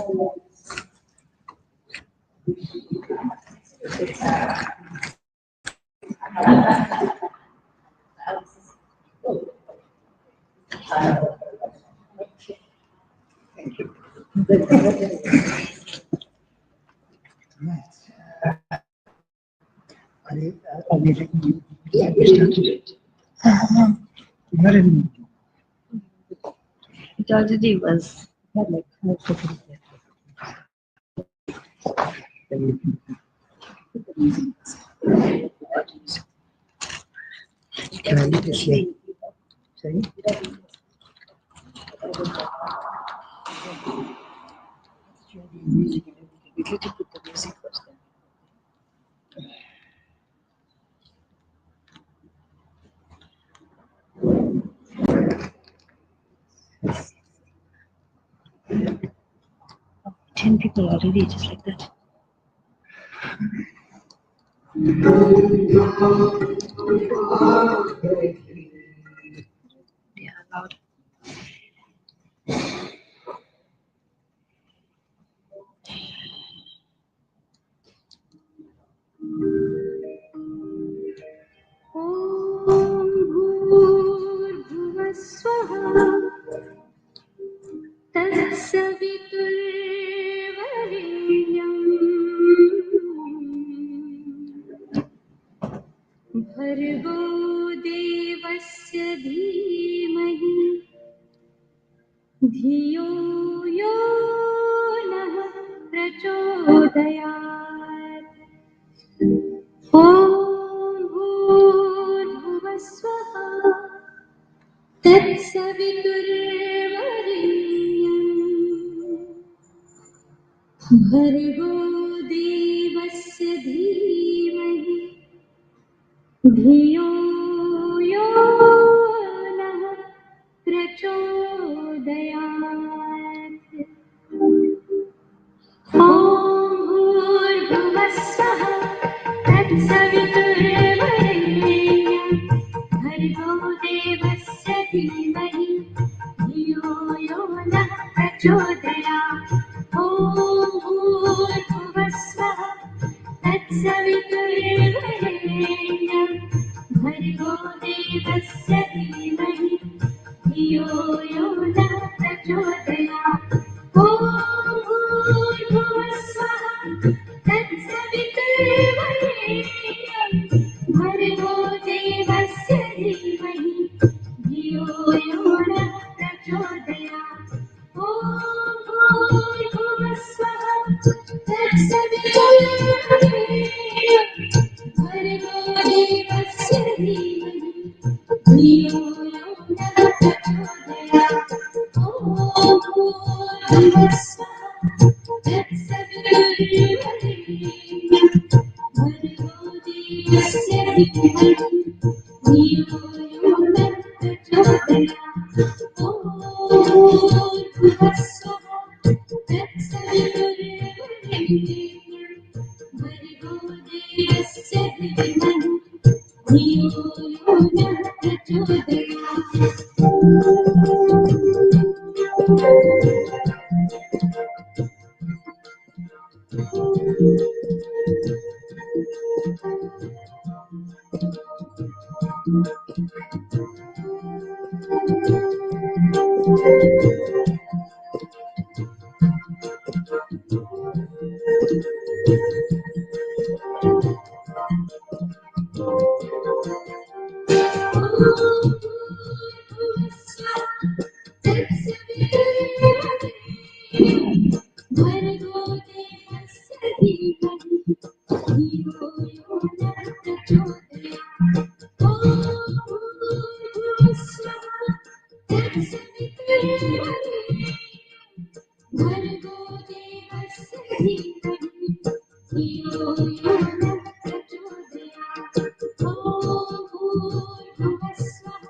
Thank you. Are we ready? Yeah, we started it. Where are we? It already was. Like, can I leave this here? Sorry? Music and everything. We need to put the music first. Oh, 10 people already, just like that. Yeah, loud. ॐ भूर्भुवः स्वः तत्सवितुर्वरेण्यम् भर्गो देवस्य धीमहि धियो यो नः प्रचोदयात् ॐ भूर्भुवः स्वः तत्सवितुर्वरेण्यम् भर्गो देवस्य धीमहि धियो यो नः प्रचोदयात् ॐ भूर्भुवः स्वः तत्सवितुर्वरेण्यम् भर्गो देवस्य धीमहि धियो यो नः प्रचोदयात् ॐ भूर्भुवः स्वः तत्सवितुर्वरेण्यम् भर्गो देवस्य धीमहि धियो यो नः प्रचोदयात् ॐ भूर्भुवः स्वः तत्सवितुर्वरेण्यम् भर्गो देवस्य धीमहि धियो यो नः प्रचोदयात् ॐ भूर्भुवः स्वः तत्सवितुर्वरेण्यम् भर्गो देवस्य धीमहि धियो यो नः प्रचोदयात् ॐ भूर्भुवः स्वः तत्सवितुर्वरेण्यम् भर्गो देवस्य धीमहि धियो यो नः प्रचोदयात् ॐ भूर्भुवः स्वः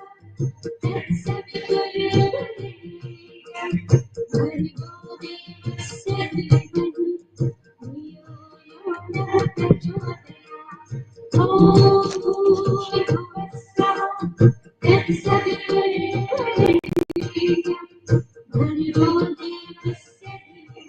तत्सवितुर्वरेण्यम् भर्गो देवस्य धीमहि धियो यो नः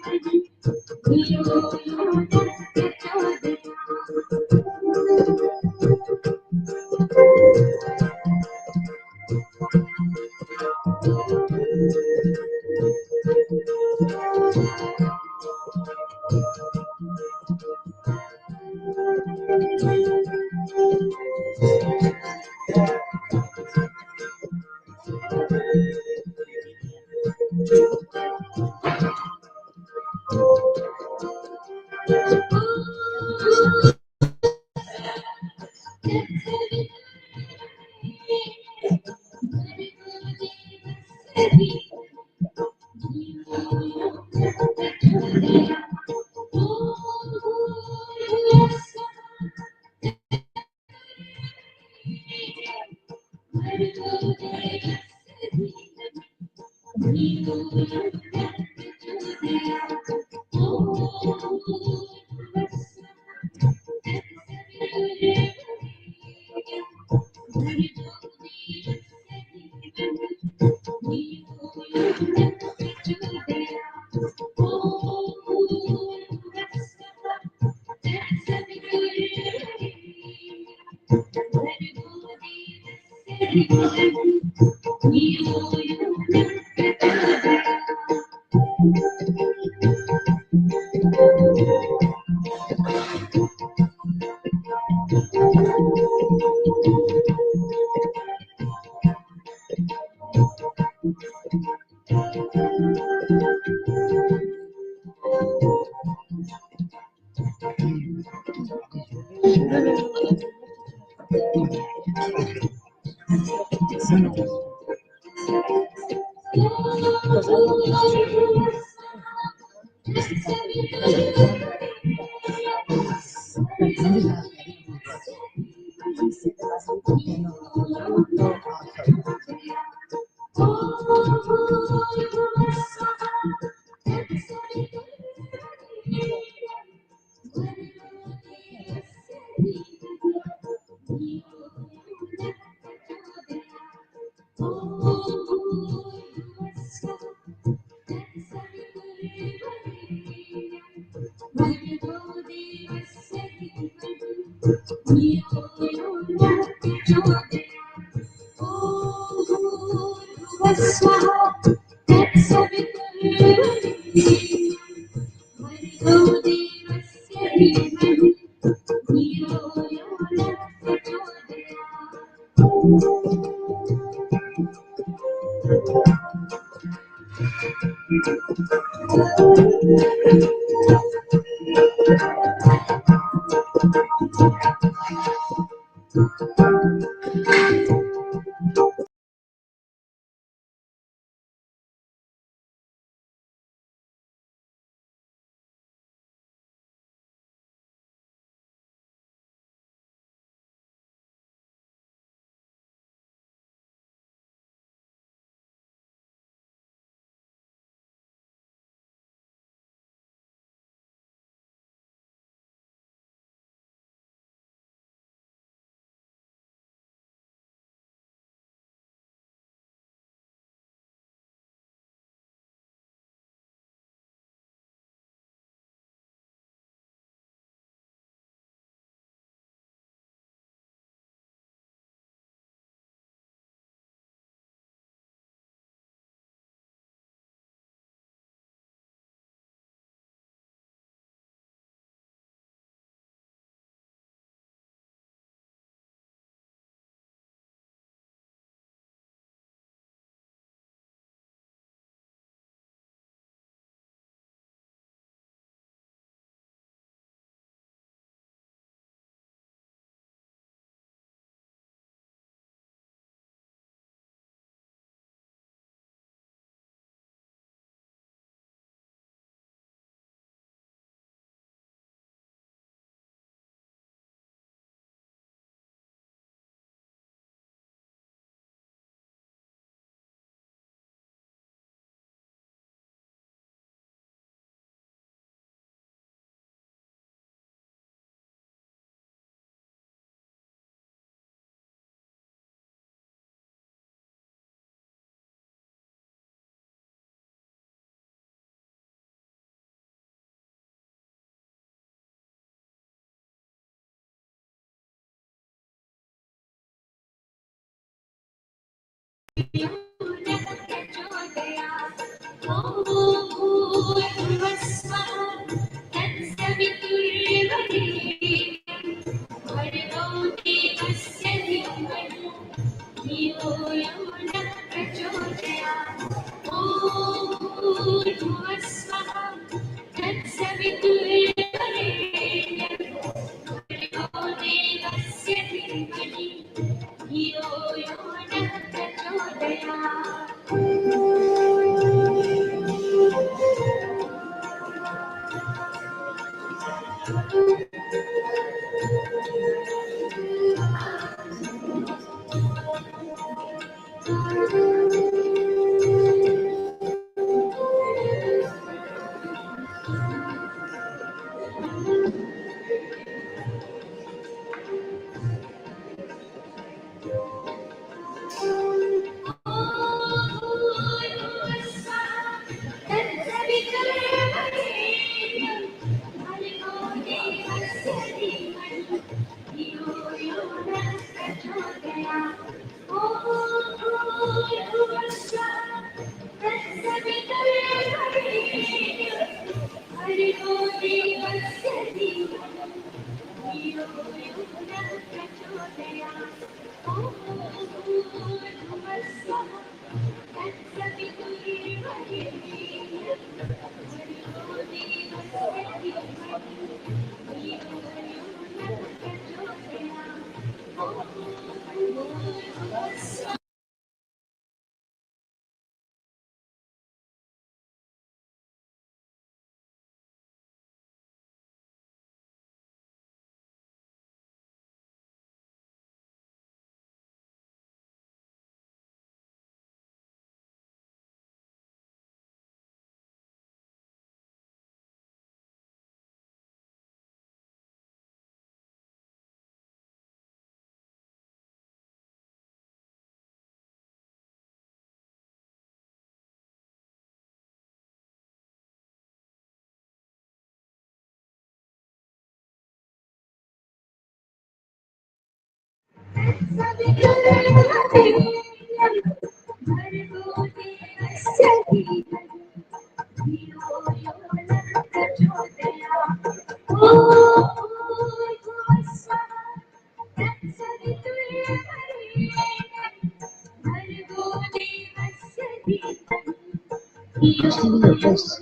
Just leave your dress.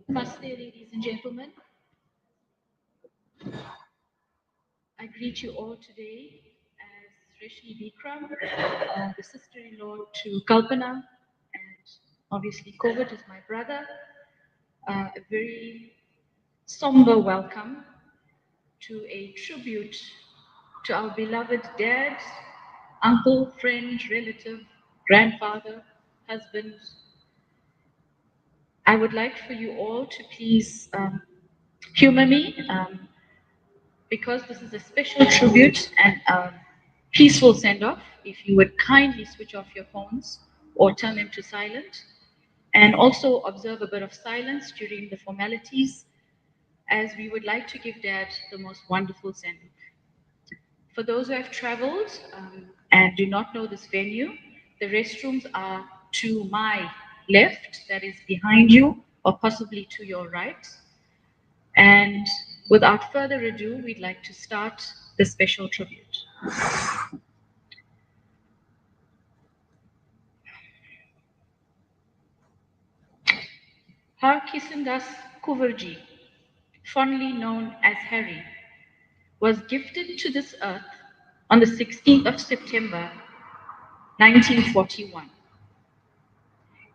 Namaste, ladies and gentlemen. I greet you all today as Rishi Vikram, the sister-in-law to Kalpana, and obviously Kovac is my brother. A very somber welcome to a tribute to our beloved dad, uncle, friend, relative, grandfather, husband. I would like for you all to please humor me. Because this is a special tribute and peaceful send-off, if you would kindly switch off your phones or turn them to silent, and also observe a bit of silence during the formalities, as we would like to give Dad the most wonderful send-off. For those who have traveled and do not know this venue, the restrooms are to my left, that is behind you, or possibly to your right. And without further ado, we'd like to start the special tribute. Harkisondas Koovarjee, fondly known as Harry, was gifted to this earth on the 16th of September, 1941.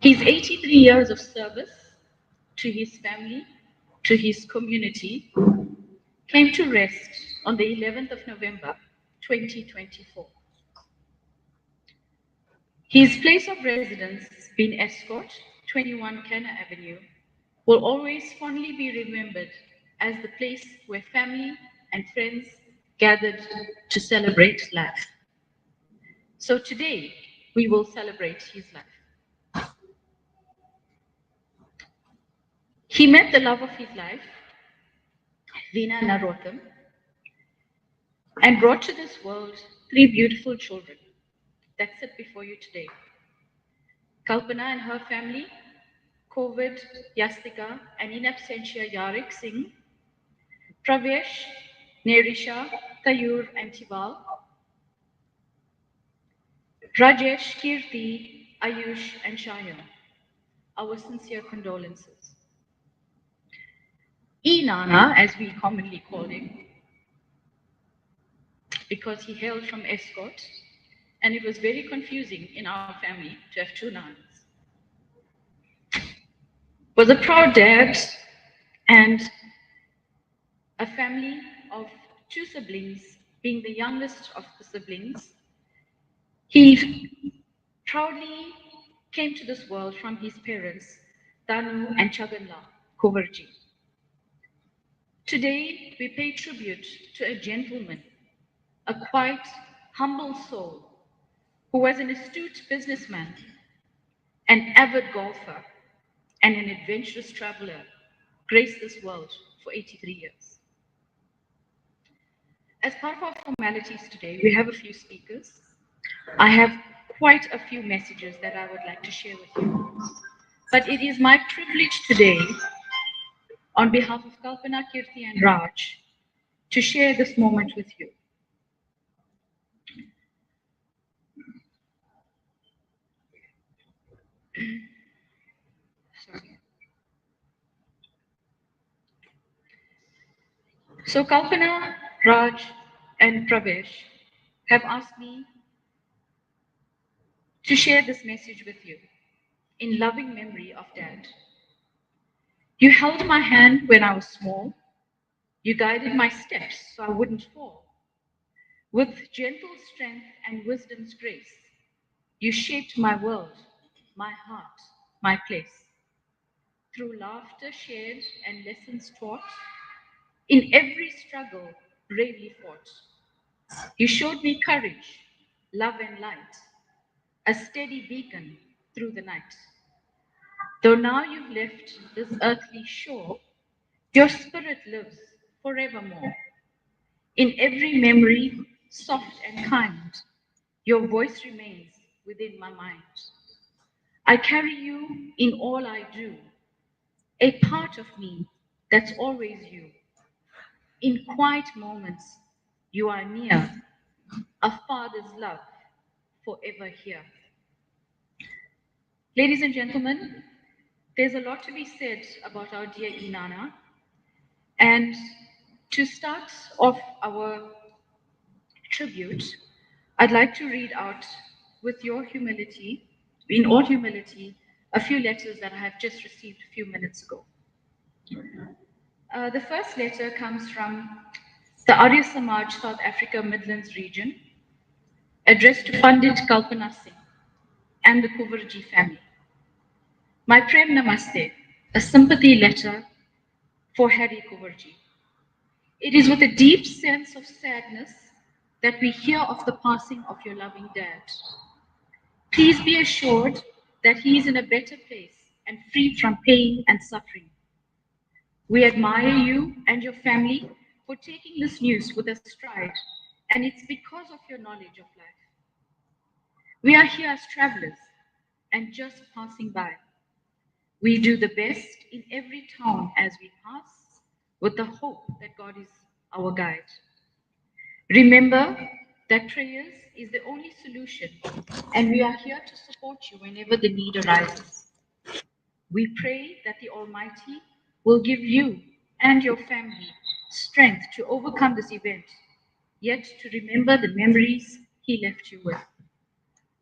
His 83 years of service to his family, to his community, came to rest on the 11th of November, 2024. His place of residence, being Escort, 21 Canna Avenue, will always fondly be remembered as the place where family and friends gathered to celebrate life. So today, we will celebrate his life. He met the love of his life, Venard, and brought to this world 3 beautiful children, that sit before you today. Kalpana and her family, Covid, Yastika, and in absentia Yarik Singh, Pravesh, Nerisha, Tayur, and Tival, Rajesh, Kirti, Ayush, and Shayan, our sincere condolences. Nana, as we commonly call him, because he hailed from Escort, and it was very confusing in our family to have two Nanas. Was a proud dad and a family of two siblings, being the youngest of the siblings. He proudly came to this world from his parents, Danu and Chaganla Koovarjee. Today, we pay tribute to a gentleman, a quiet, humble soul, who was an astute businessman, an avid golfer, and an adventurous traveler, graced this world for 83 years. As part of our formalities today, we have a few speakers. I have quite a few messages that I would like to share with you. But it is my privilege today, on behalf of Kalpana, Kirti, and Raj, to share this moment with you. Sorry. So Kalpana, Raj, and Pravesh have asked me to share this message with you in loving memory of Dad. You held my hand when I was small. You guided my steps so I wouldn't fall. With gentle strength and wisdom's grace, you shaped my world, my heart, my place. Through laughter shared and lessons taught, in every struggle bravely fought. You showed me courage, love, and light, a steady beacon through the night. Though now you've left this earthly shore, your spirit lives forevermore. In every memory, soft and kind, your voice remains within my mind. I carry you in all I do, a part of me that's always you. In quiet moments, you are near, a father's love forever here. Ladies and gentlemen, there's a lot to be said about our dear Inanna. And to start off our tribute, I'd like to read out, with your humility, in all humility, a few letters that I have just received a few minutes ago. The first letter comes from the Arya Samaj South Africa Midlands region, addressed to Pandit Kalpana Singh and the Koovarjee family. My Prem Namaste, a sympathy letter for Harry Koovarjee. It is with a deep sense of sadness that we hear of the passing of your loving dad. Please be assured that he is in a better place and free from pain and suffering. We admire you and your family for taking this news with a stride, and it's because of your knowledge of life. We are here as travelers and just passing by. We do the best in every town as we pass, with the hope that God is our guide. Remember that prayers is the only solution, and we are here to support you whenever the need arises. We pray that the Almighty will give you and your family strength to overcome this event, yet to remember the memories he left you with.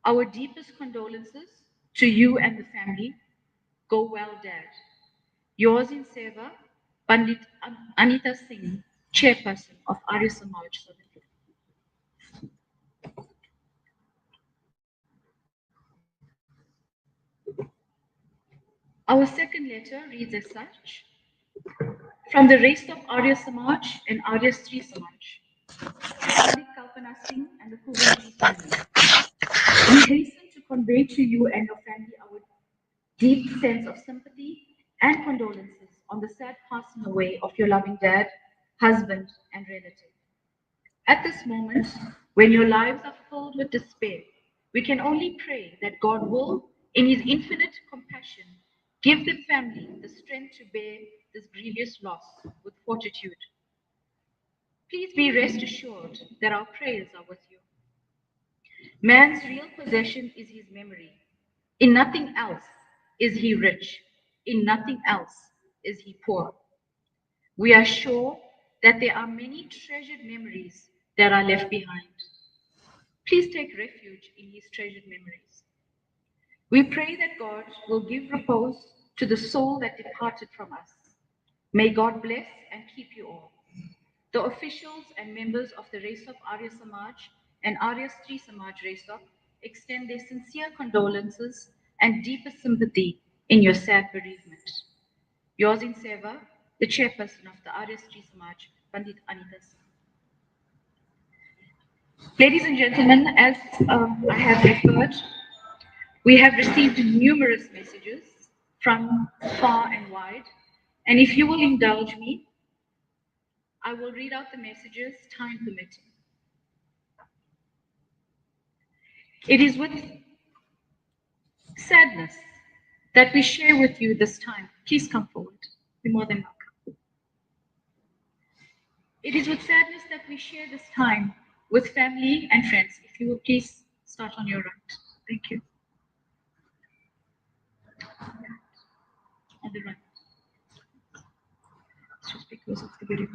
Our deepest condolences to you and the family. Go well, Dad. Yours in Seva, Pandit Anita Singh, Chairperson of Arya Samaj South Africa. Our second letter reads as such: from the race of Arya Samaj and Arya Stri Samaj, Pandit Kalpana Singh and the Koovarjee family. We hasten to convey to you and your family our deep sense of sympathy and condolences on the sad passing away of your loving dad, husband, and relative. At this moment, when your lives are filled with despair, We can only pray that God will, in His infinite compassion, give the family the strength to bear this grievous loss with fortitude. Please be rest assured that our prayers are with you. Man's real possession is his memory. In nothing else is he rich. In nothing else is he poor. We are sure that there are many treasured memories that are left behind. Please take refuge in his treasured memories. We pray that God will give repose to the soul that departed from us. May God bless and keep you all. The officials and members of the Resop Arya Samaj and Arya Stri Samaj Resop extend their sincere condolences and deepest sympathy in your sad bereavement. Yours in Seva, the chairperson of the Arya Stri Samaj, Pandit Anita Singh. Ladies and gentlemen, as I have referred, we have received numerous messages from far and wide, and if you will indulge me, I will read out the messages, time permitting. It is with sadness that we share with you this time. Please come forward. You're more than welcome. It is with sadness that we share this time with family and friends. If you will please start on your right. Thank you. On the right. It's just because of the video.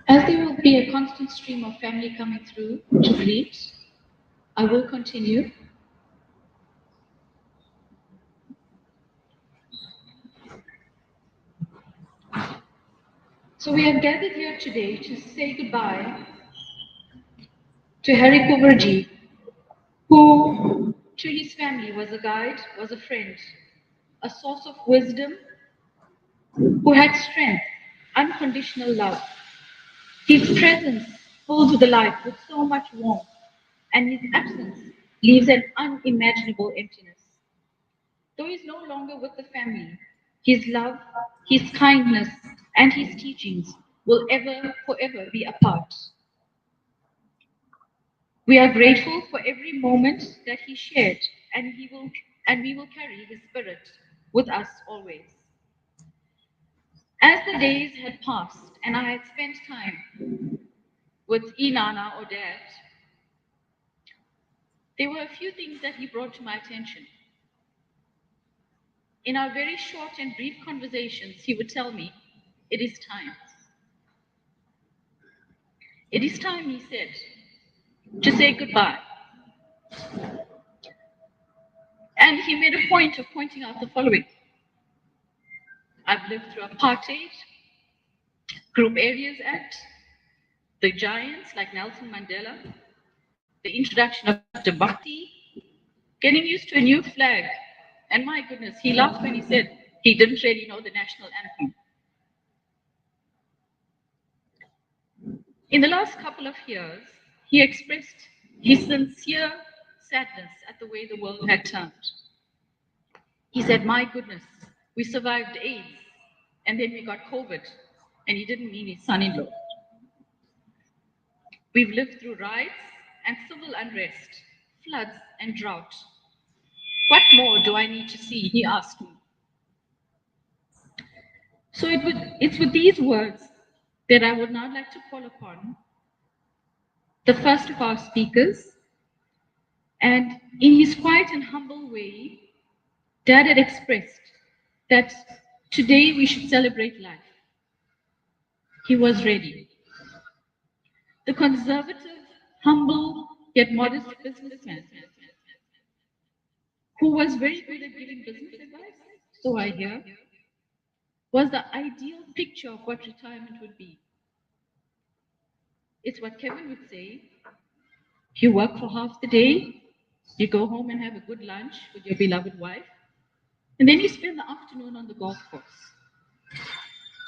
As there will be a constant stream of family coming through to greet, I will continue. So we have gathered here today to say goodbye to Harry Koovarjee, who to his family was a guide, was a friend, a source of wisdom, who had strength, unconditional love. His presence fills the life with so much warmth, and his absence leaves an unimaginable emptiness. Though he is no longer with the family, his love, his kindness, and his teachings will ever, forever be a part. We are grateful for every moment that he shared, and we will carry his spirit with us always. As the days had passed and I had spent time with Inanna or Dad, there were a few things that he brought to my attention. In our very short and brief conversations, he would tell me, "It is time." It is time, he said, to say goodbye. And he made a point of pointing out the following. I've lived through apartheid, Group Areas Act, the giants like Nelson Mandela, the introduction of democracy, getting used to a new flag. And my goodness, he laughed when he said he didn't really know the national anthem. In the last couple of years, he expressed his sincere sadness at the way the world had turned. He said, "My goodness, we survived AIDS, and then we got COVID," and he didn't mean his son-in-law. "We've lived through riots and civil unrest, floods and drought. What more do I need to see?" he asked me. So it's with these words that I would now like to call upon the first of our speakers. And in his quiet and humble way, Dad had expressed that today we should celebrate life. He was ready. The conservative, humble, yet modest businessman who was very good at giving business advice, so I hear, was the ideal picture of what retirement would be. It's what Kevin would say. You work for half the day, you go home and have a good lunch with your beloved wife, and then you spend the afternoon on the golf course.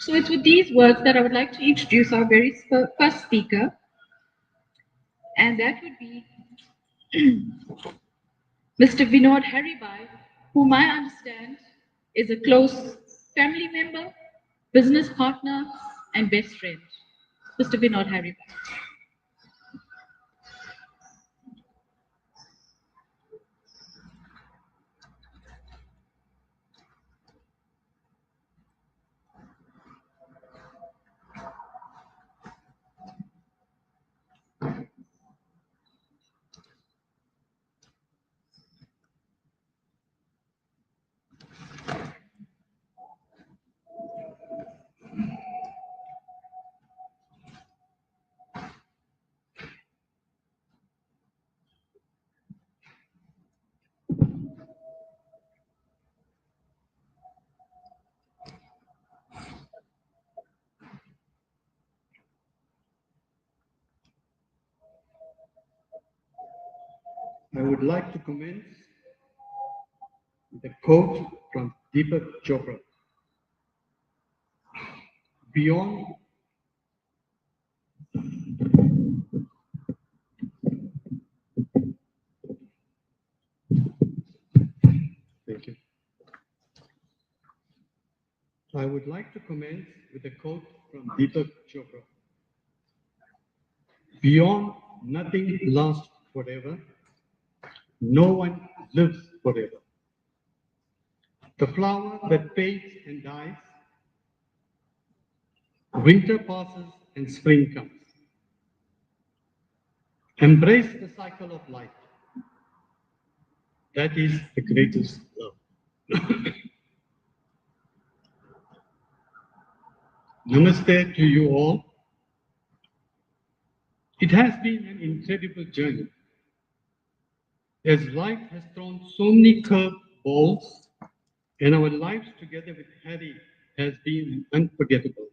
So it's with these words that I would like to introduce our very first speaker, and that would be Mr. Venard Harbi, whom I understand is a close family member, business partner, and best friend. Mr. Venard Harbi. I would like to commence with a quote from Deepak Chopra. Beyond Thank you. I would like to commence with a quote from Deepak Chopra. Beyond nothing lasts forever. No one lives forever. The flower that fades and dies, winter passes and spring comes. Embrace the cycle of life. That is the greatest love. Namaste to you all. It has been an incredible journey, as life has thrown so many curved balls, and our lives together with Harry has been unforgettable.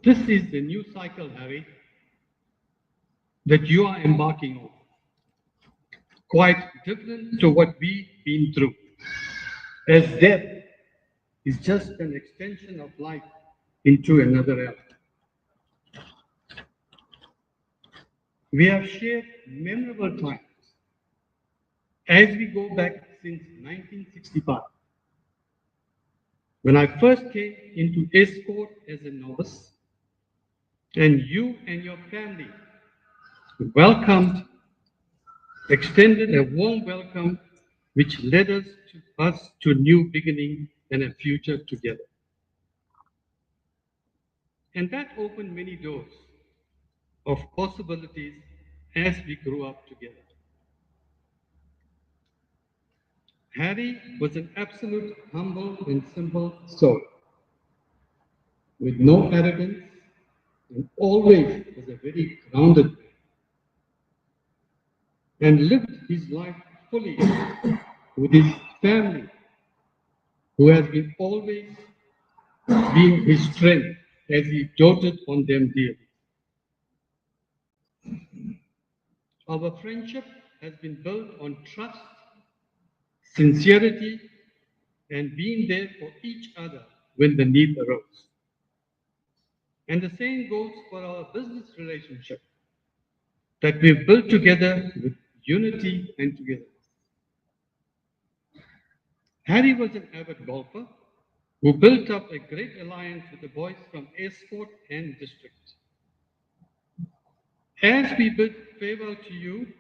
This is the new cycle, Harry, that you are embarking on. Quite different to what we've been through, as death is just an extension of life into another era. We have shared memorable times as we go back since 1965, when I first came into escort as a novice, and you and your family welcomed, extended a warm welcome, which led us to a new beginning and a future together. And that opened many doors of possibilities as we grew up together. Harry was an absolute humble and simple soul, with no arrogance, and always was a very grounded man, and lived his life fully with his family, who has been always been his strength as he doted on them dearly. Our friendship has been built on trust, sincerity, and being there for each other when the need arose. And the same goes for our business relationship that we've built together with unity and togetherness. Harry was an avid golfer who built up a great alliance with the boys from Escort and District. As we bid farewell to you,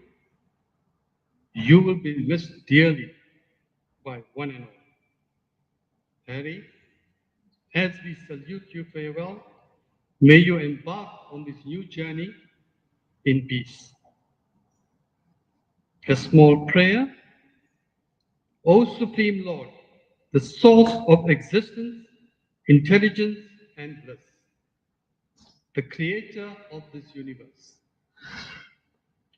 you will be missed dearly by one and all. Harry, as we salute you farewell, may you embark on this new journey in peace. A small prayer. O Supreme Lord, the source of existence, intelligence, and bliss, the creator of this universe,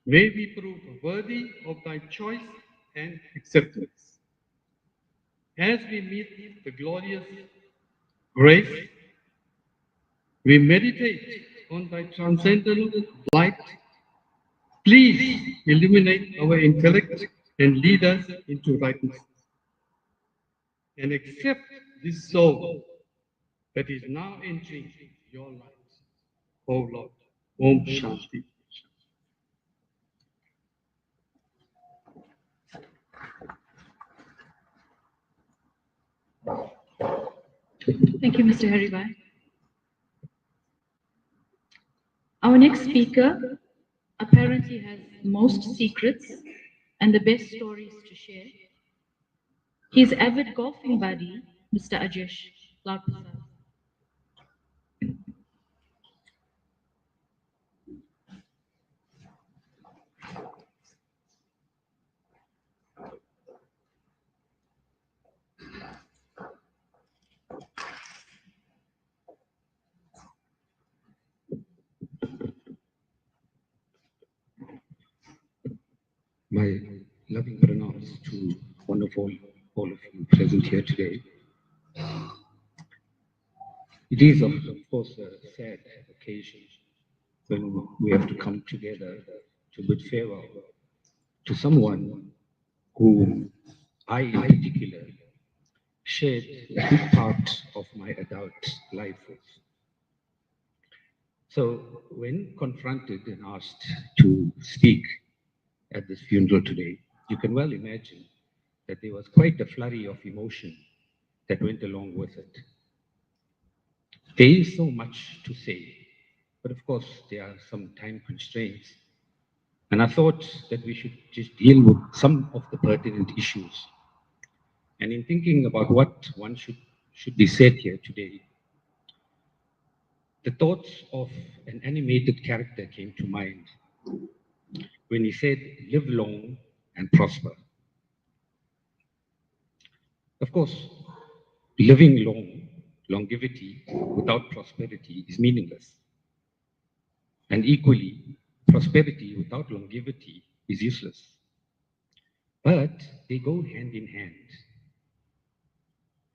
may we prove worthy of thy choice and acceptance. As we meet the glorious grace, we meditate on thy transcendental light. Please illuminate our intellect and lead us into rightness. And accept this soul that is now entering your light, O Lord. Om Shanti. Thank you, Mr. Haribhai. Our next speaker apparently has most secrets and the best stories to share. His avid golfing buddy, Mr. Ajesh Laksa. My loving regards to wonderful all of you present here today. It is, of course, a sad occasion when we have to come together to bid farewell to someone who I, in particular, shared a big part of my adult life with. So, when confronted and asked to speak at this funeral today, you can well imagine that there was quite a flurry of emotion that went along with it. There is so much to say, but of course there are some time constraints. And I thought that we should just deal with some of the pertinent issues. And in thinking about what one should be said here today, the thoughts of an animated character came to mind when he said, "Live long and prosper." Of course, living long, longevity without prosperity is meaningless. And equally, prosperity without longevity is useless. But they go hand in hand.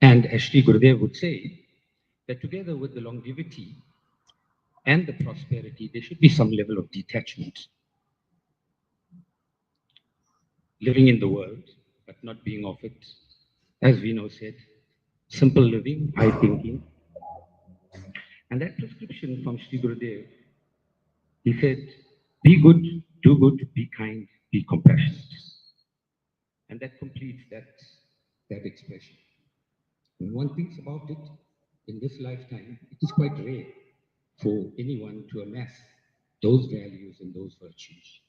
And as Sri Gurudev would say, that together with the longevity and the prosperity, there should be some level of detachment. Living in the world, but not being of it. As Vino said, simple living, high thinking. And that prescription from Sri Gurudev, he said, be good, do good, be kind, be compassionate. And that completes that expression. When one thinks about it, in this lifetime, it is quite rare for anyone to amass those values and those virtues.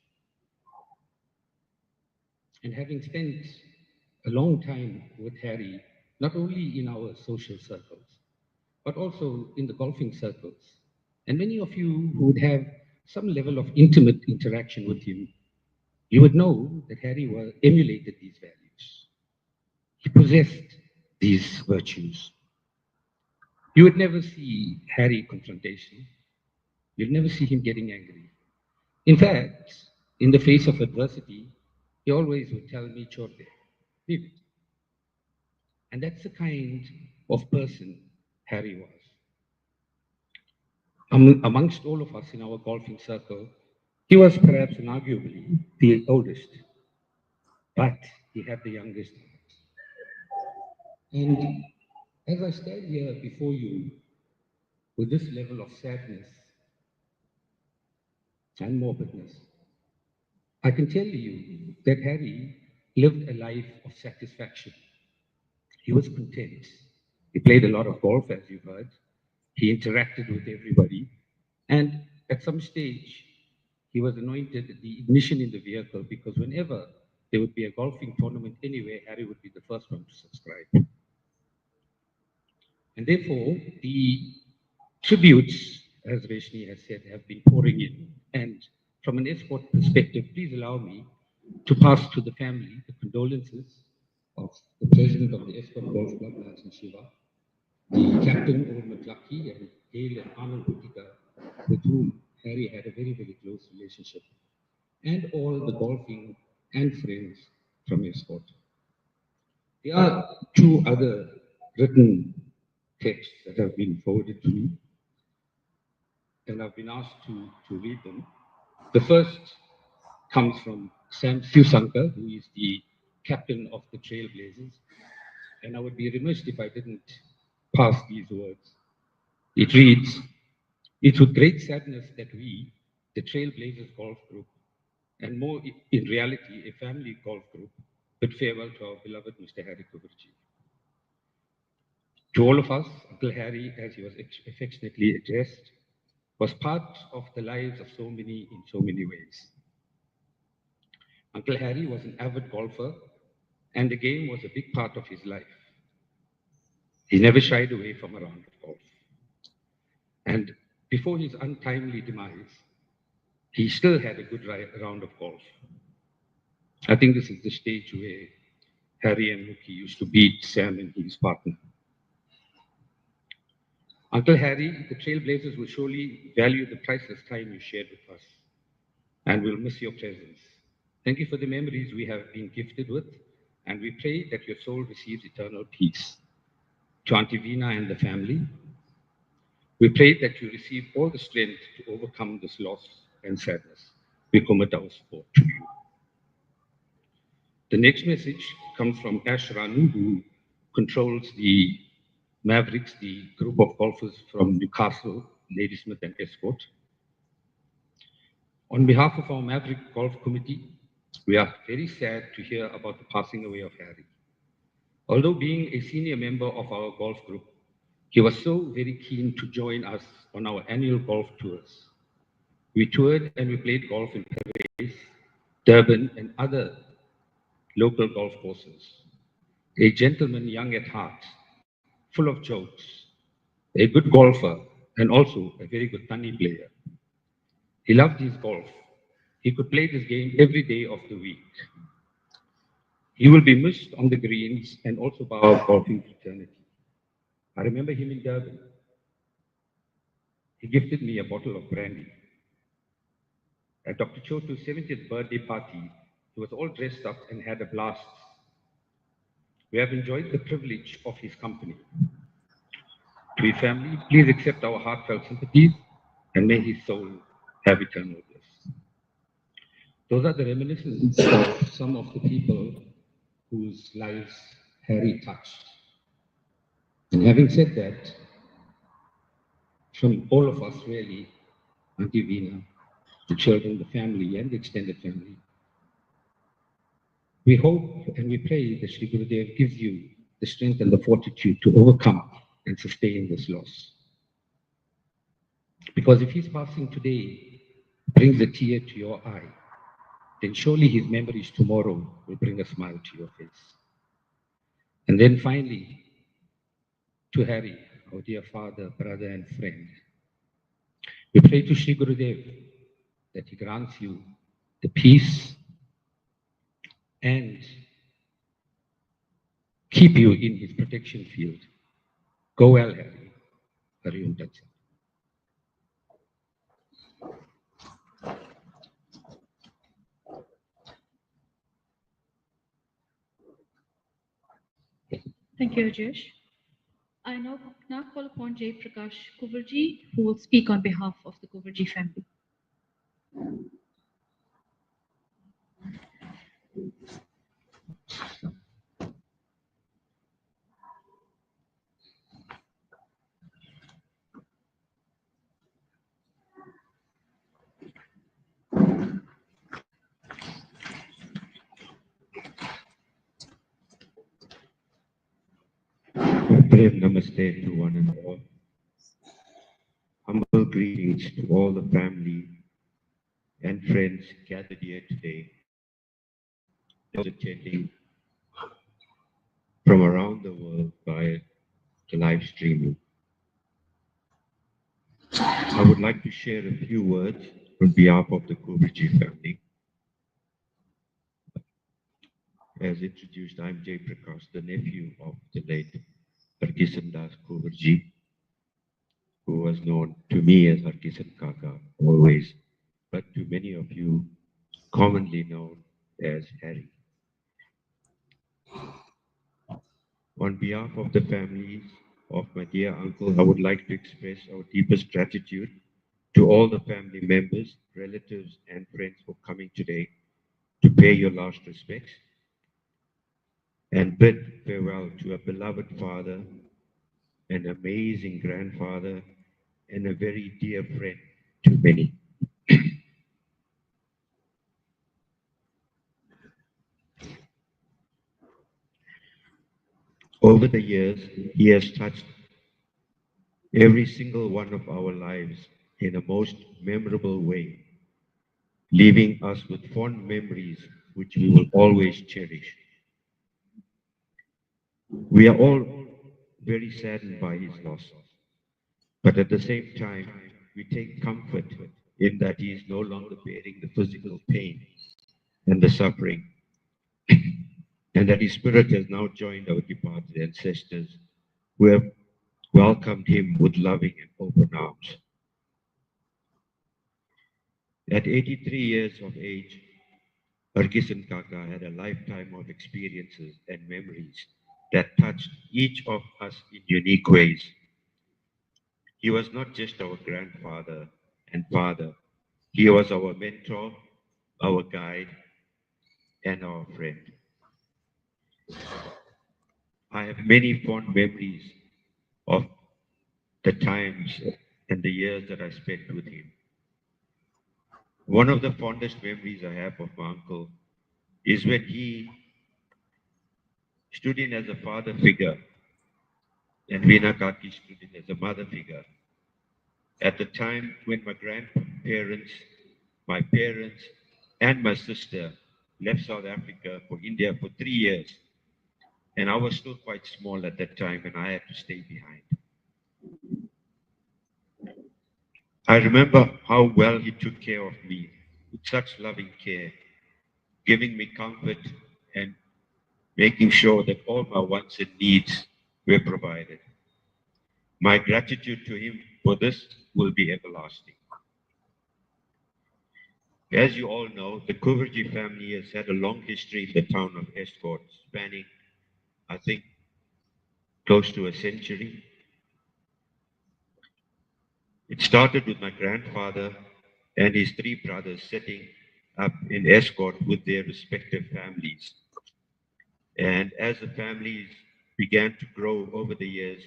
And having spent a long time with Harry, not only in our social circles, but also in the golfing circles, and many of you who would have some level of intimate interaction with him, you would know that Harry emulated these values. He possessed these virtues. You would never see Harry confrontation. You'd never see him getting angry. In fact, in the face of adversity, he always would tell me, "Chorde, leave it." And that's the kind of person Harry was. Amongst all of us in our golfing circle, he was perhaps inarguably the oldest, but he had the youngest heart. And as I stand here before you with this level of sadness and morbidness, I can tell you that Harry lived a life of satisfaction. He was content. He played a lot of golf, as you've heard. He interacted with everybody. And at some stage, he was anointed the ignition in the vehicle because whenever there would be a golfing tournament anywhere, Harry would be the first one to subscribe. And therefore, the tributes, as Reshni has said, have been pouring in. And from an escort perspective, please allow me to pass to the family the condolences of the president of the Escort Golf Club, Nancy Shiva, the captain, Old McLucky, and Gail and Anand Bhutika, with whom Harry had a very, very close relationship, and all the golfing and friends from Escort. There are two other written texts that have been forwarded to me, and I've been asked to read them. The first comes from Sam Thusankar, who is the captain of the Trailblazers, and I would be remiss if I didn't pass these words. It reads, "It's with great sadness that we, the Trailblazers Golf Group, and more in reality, a family golf group, bid farewell to our beloved Mr. Harry Koovarjee. To all of us, Uncle Harry, as he was affectionately addressed, was part of the lives of so many in so many ways. Uncle Harry was an avid golfer, and the game was a big part of his life. He never shied away from a round of golf. And before his untimely demise, he still had a good round of golf. I think this is the stage where Harry and Mookie used to beat Sam and his partner. Uncle Harry, the Trailblazers will surely value the priceless time you shared with us, and we'll miss your presence. Thank you for the memories we have been gifted with, and we pray that your soul receives eternal peace. To Auntie Veena and the family, we pray that you receive all the strength to overcome this loss and sadness. We commit our support to you." The next message comes from Ash Ranu, who controls the Mavericks, the group of golfers from Newcastle, Ladysmith and Escort. On behalf of our Maverick Golf Committee, We are very sad to hear about the passing away of Harry. Although being a senior member of our golf group, he was so very keen to join us on our annual golf tours. We toured and we played golf in Paris, Durban, and other local golf courses. A gentleman young at heart, full of jokes, a good golfer, and also a very good tanni player. He loved his golf. He could play this game every day of the week. He will be missed on the greens and also by our golfing fraternity. I remember him in Durban. He gifted me a bottle of brandy. At Dr. Chotu's 70th birthday party, he was all dressed up and had a blast. We have enjoyed the privilege of his company. To his family, please accept our heartfelt sympathies and may his soul have eternal bliss. Those are the reminiscences of some of the people whose lives Harry touched. And having said that, from all of us really, Auntie Veena, the children, the family, and the extended family, we hope and we pray that Sri Gurudev gives you the strength and the fortitude to overcome and sustain this loss. Because if his passing today brings a tear to your eye, then surely his memories tomorrow will bring a smile to your face. And then finally, to Harry, our dear father, brother, and friend, we pray to Sri Gurudev that he grants you the peace and keep you in his protection field. Go well, Harry. Hari Om Tat Sat. Thank you, Rajesh. I now call upon Jay Prakash Koovarjee, who will speak on behalf of the Koovarjee family. Brave namaste to one and all. Humble greetings to all the family and friends gathered here today, those attending from around the world via the live streaming. I would like to share a few words on behalf of the Koovarjee family. As introduced, I'm Jay Prakash, the nephew of the late Harkisondas Koovarjee, who was known to me as Harkisan Kaka always, but to many of you commonly known as Harry. On behalf of the families of my dear uncle, I would like to express our deepest gratitude to all the family members, relatives, and friends for coming today to pay your last respects and bid farewell to a beloved father, an amazing grandfather, and a very dear friend to many. Over the years, he has touched every single one of our lives in a most memorable way, leaving us with fond memories which we will always cherish. We are all very saddened by his loss, but at the same time, we take comfort in that he is no longer bearing the physical pain and the suffering, and that his spirit has now joined our departed ancestors who have welcomed him with loving and open arms. At 83 years of age, Harkisan Kaka had a lifetime of experiences and memories that touched each of us in unique ways. He was not just our grandfather and father, he was our mentor, our guide, and our friend. I have many fond memories of the times and the years that I spent with him. One of the fondest memories I have of my uncle is when he stood in as a father figure and Venard stood in as a mother figure. At the time when my grandparents, my parents, and my sister left South Africa for India for 3 years, and I was still quite small at that time, and I had to stay behind. I remember how well he took care of me with such loving care, giving me comfort and making sure that all my wants and needs were provided. My gratitude to him for this will be everlasting. As you all know, the Koovarjee family has had a long history in the town of Estcourt, spanning, I think, close to a century. It started with my grandfather and his 3 brothers setting up in Estcourt with their respective families. And as the families began to grow over the years,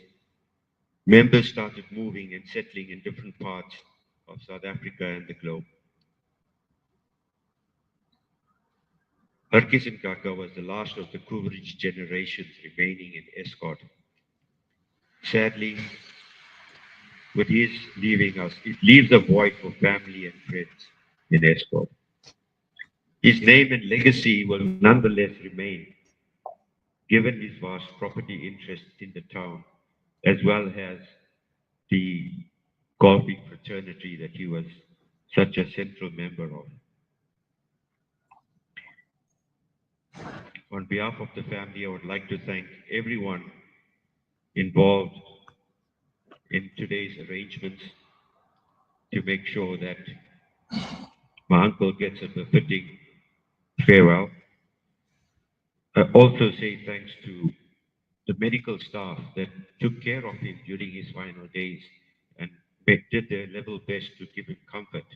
members started moving and settling in different parts of South Africa and the globe. Harkisondas was the last of the Koovarjee generations remaining in Estcourt. Sadly, with his leaving us, it leaves a void for family and friends in Estcourt. His name and legacy will nonetheless remain, given his vast property interest in the town, as well as the golfing fraternity that he was such a central member of. On behalf of the family, I would like to thank everyone involved in today's arrangements to make sure that my uncle gets a befitting farewell. I also say thanks to the medical staff that took care of him during his final days and did their level best to give him comfort.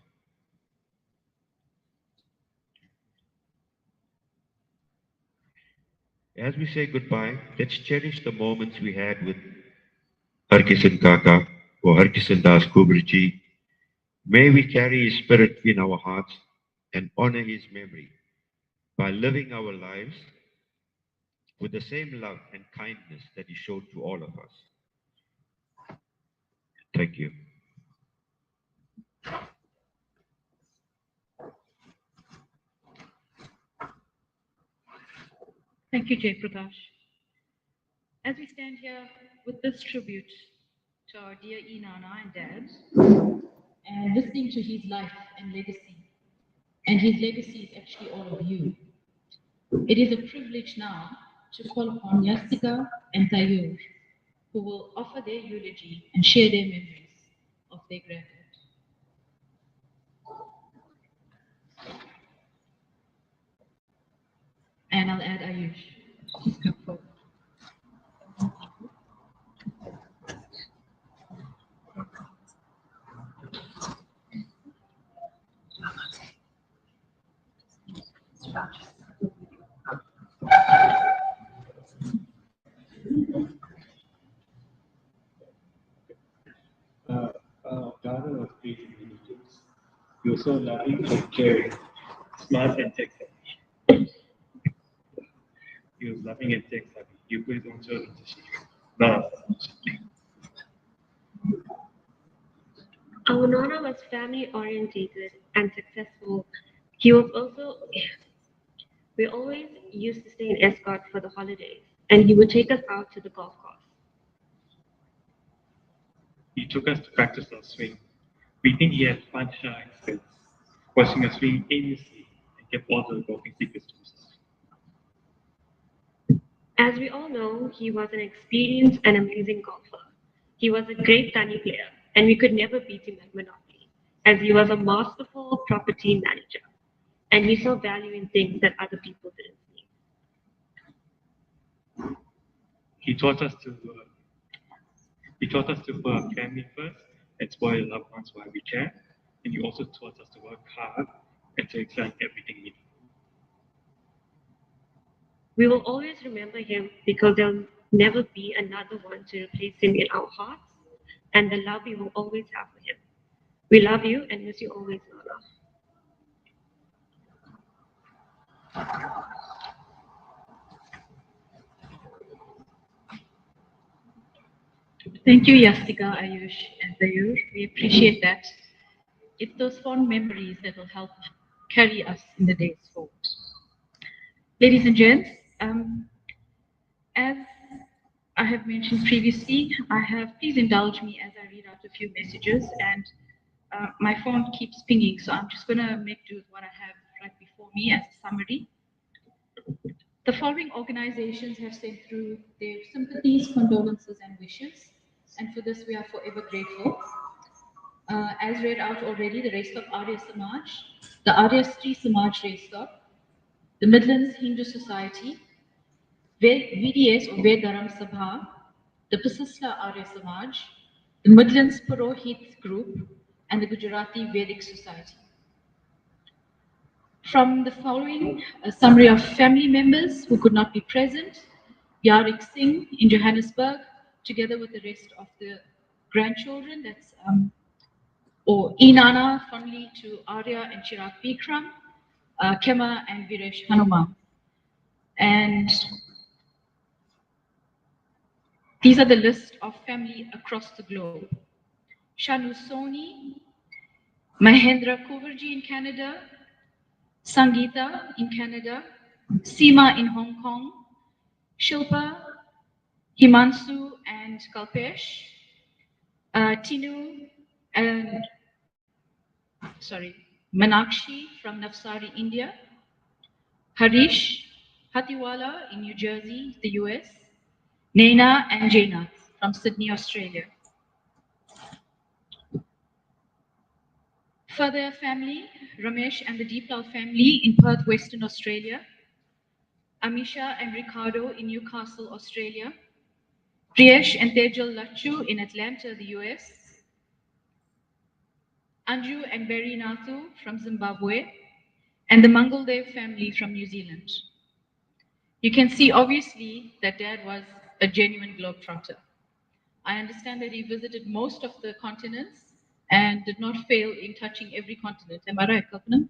As we say goodbye, let's cherish the moments we had with Harkisondas or Harkisondas Koovarjee. May we carry his spirit in our hearts and honor his memory by living our lives with the same love and kindness that he showed to all of us. Thank you. Thank you, Jay Prakash. As we stand here with this tribute to our dear Inanna and Dad, and listening to his life and legacy, and his legacy is actually all of you, it is a privilege now to call upon Yastika and Tayur, who will offer their eulogy and share their memories of their granddad. And I'll add Ayush. Please come forward. Father was great in many things. He was so loving and caring, smart and tech savvy. He was loving and tech savvy. He put his own children to shame. Not us. Our Nora was family orientated and successful. He was also, we always used to stay in Estcourt for the holidays, and he would take us out to the golf course. He took us to practice our swing. We think he had fun shine skills, watching us swing aimlessly and kept all the golfing secrets to himself. As we all know, he was an experienced and amazing golfer. He was a great Tani player, and we could never beat him at Monopoly, as he was a masterful property manager, and he saw value in things that other people didn't see. He taught us to put our family first and spoil loved ones while we can, and he also taught us to work hard and to excel in everything we do. We will always remember him because there'll never be another one to replace him in our hearts and the love we will always have for him. We love you and miss you always, Nora. Thank you, Yastika, Ayush, and Dayur. We appreciate that. It's those fond memories that will help carry us in the days forward. Ladies and gents, as I have mentioned previously, please indulge me as I read out a few messages, and my phone keeps pinging, so I'm just going to make do with what I have right before me as a summary. The following organizations have sent through their sympathies, condolences, and wishes, and for this we are forever grateful. As read out already, the Race Stop Arya Samaj, the Arya Stree Samaj Race Stop, the Midlands Hindu Society, VDS or Ved Dharam Sabha, the Pasisla Arya Samaj, the Midlands Purohit Group, and the Gujarati Vedic Society. From the following, a summary of family members who could not be present: Yarik Singh in Johannesburg, together with the rest of the grandchildren, that's or Inana, fondly to Arya and Chirag Bikram, Kema and Viresh Hanuman. And these are the list of family across the globe. Shanu Soni, Mahendra Koovarjee in Canada, Sangeeta in Canada, Seema in Hong Kong, Shilpa, Himansu and Kalpesh, Tinu and Manakshi from Navsari, India, Harish Hatiwala in New Jersey, the US, Naina and Jainath from Sydney, Australia. Further family, Ramesh and the Deeplal family in Perth, Western Australia, Amisha and Ricardo in Newcastle, Australia, Priyesh and Tejal Lachu in Atlanta, the US, Anju and Berry Nathu from Zimbabwe, and the Mangaldev family from New Zealand. You can see obviously that Dad was a genuine globetrotter. I understand that he visited most of the continents and did not fail in touching every continent. Am I right, Kalpana?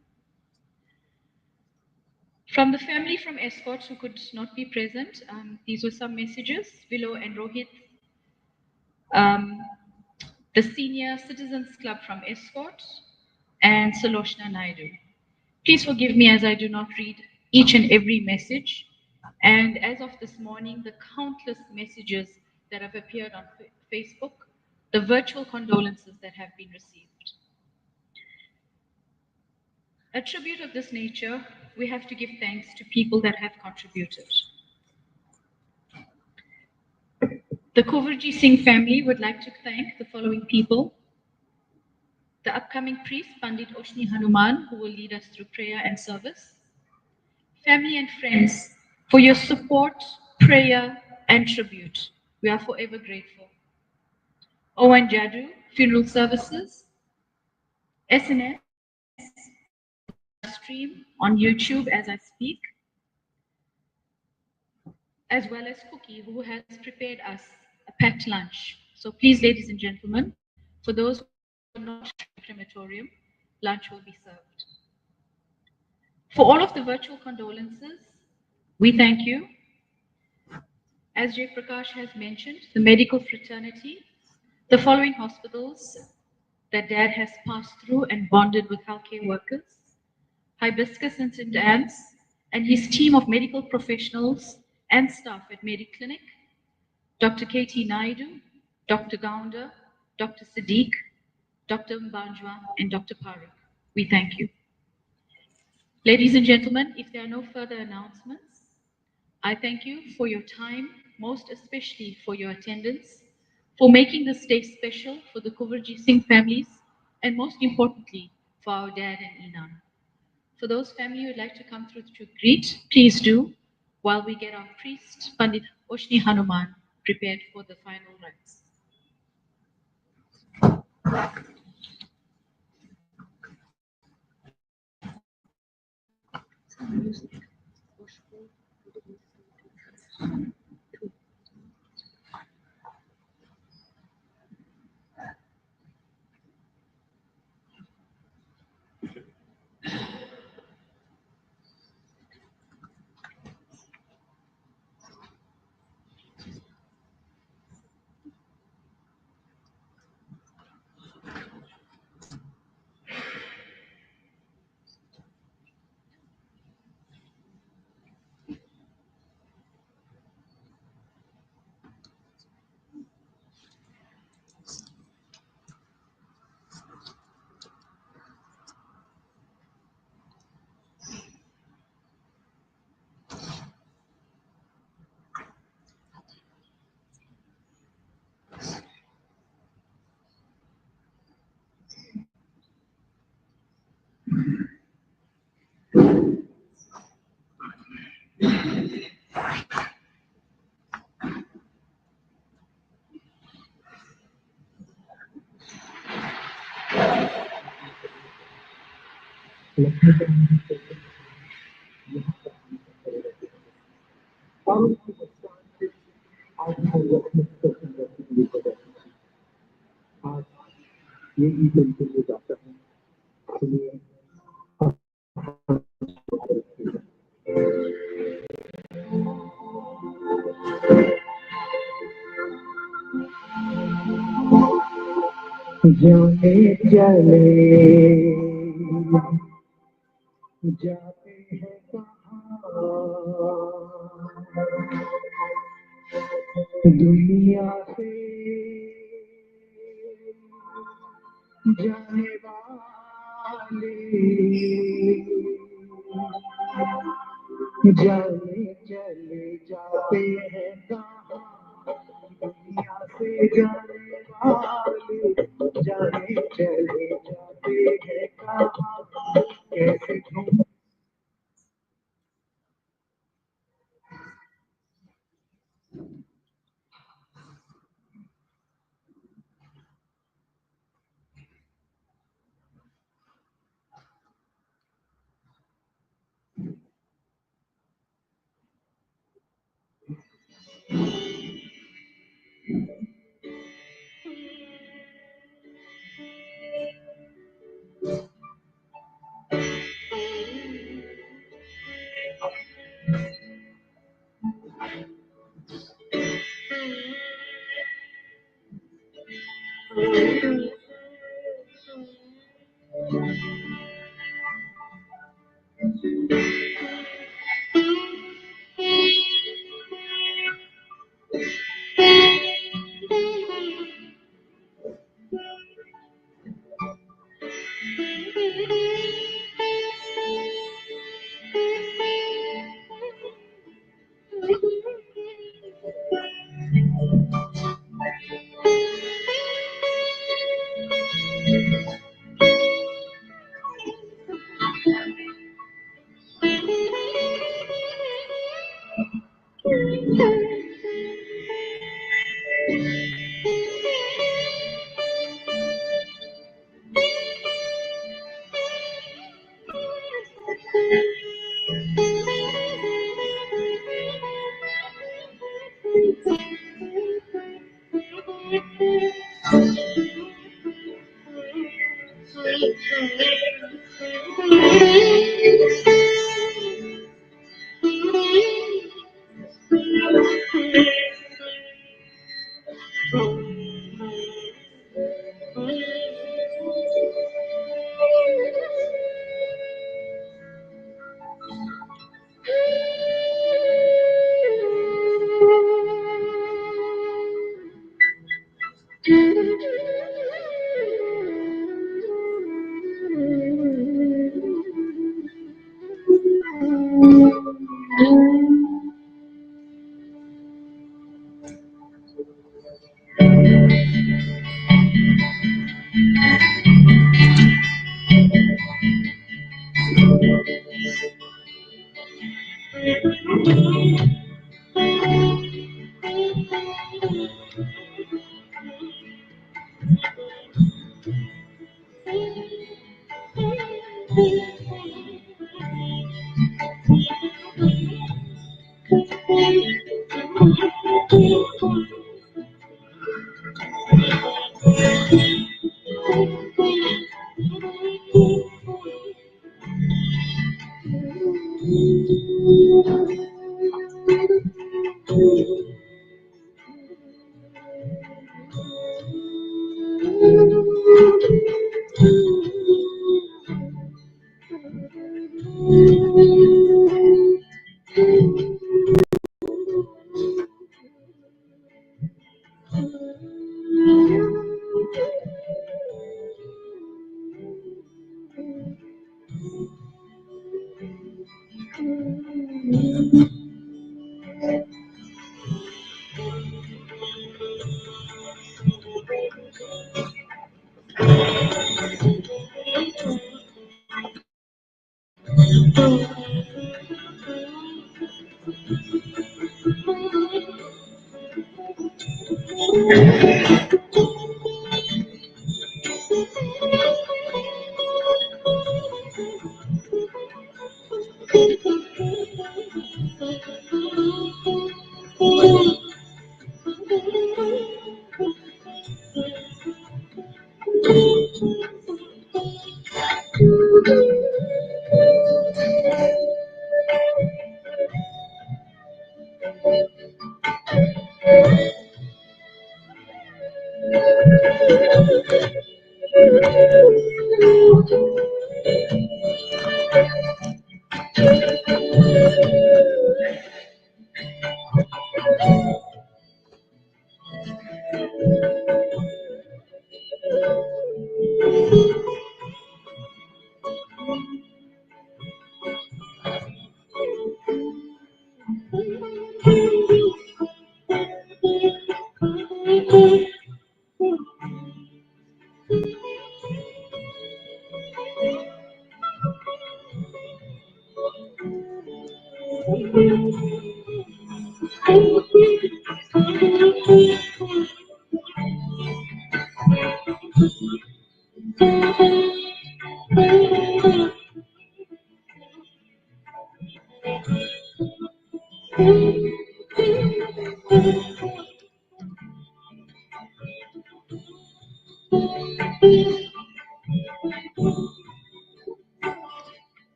From the family from Escorts who could not be present, these were some messages. Vilo and Rohit, the Senior Citizens Club from Escort, and Saloshna Naidu. Please forgive me as I do not read each and every message. And as of this morning, the countless messages that have appeared on Facebook, the virtual condolences that have been received. A tribute of this nature, we have to give thanks to people that have contributed. The Koovarjee Singh family would like to thank the following people: the upcoming priest, Pandit Oshni Hanuman, who will lead us through prayer and service; family and friends, for your support, prayer, and tribute. We are forever grateful. Owen Jadu, Funeral Services, SNS, stream on YouTube as I speak, as well as Cookie, who has prepared us a packed lunch. So please, ladies and gentlemen, for those who are not in the crematorium, lunch will be served. For all of the virtual condolences, we thank you. As Jay Prakash has mentioned, the medical fraternity, the following hospitals that Dad has passed through and bonded with healthcare workers: Hibiscus and St. Anne's, and his team of medical professionals and staff at Mediclinic, Dr. K.T. Naidu, Dr. Gaunda, Dr. Siddiq, Dr. Mbanjwa, and Dr. Parikh. We thank you. Ladies and gentlemen, if there are no further announcements, I thank you for your time, most especially for your attendance, for making this day special for the Koovarjee Singh families, and most importantly, for our Dad and Inan. For those family who would like to come through to greet, please do, while we get our priest, Pandit Oshni Hanuman, prepared for the final rites. जाने चले जाते हैं कहाँ दुनिया से जाने वाले जाने चले जाते हैं कहाँ दुनिया से जाने वाले जाने चले जाते हैं कहाँ कैसे ढूंढ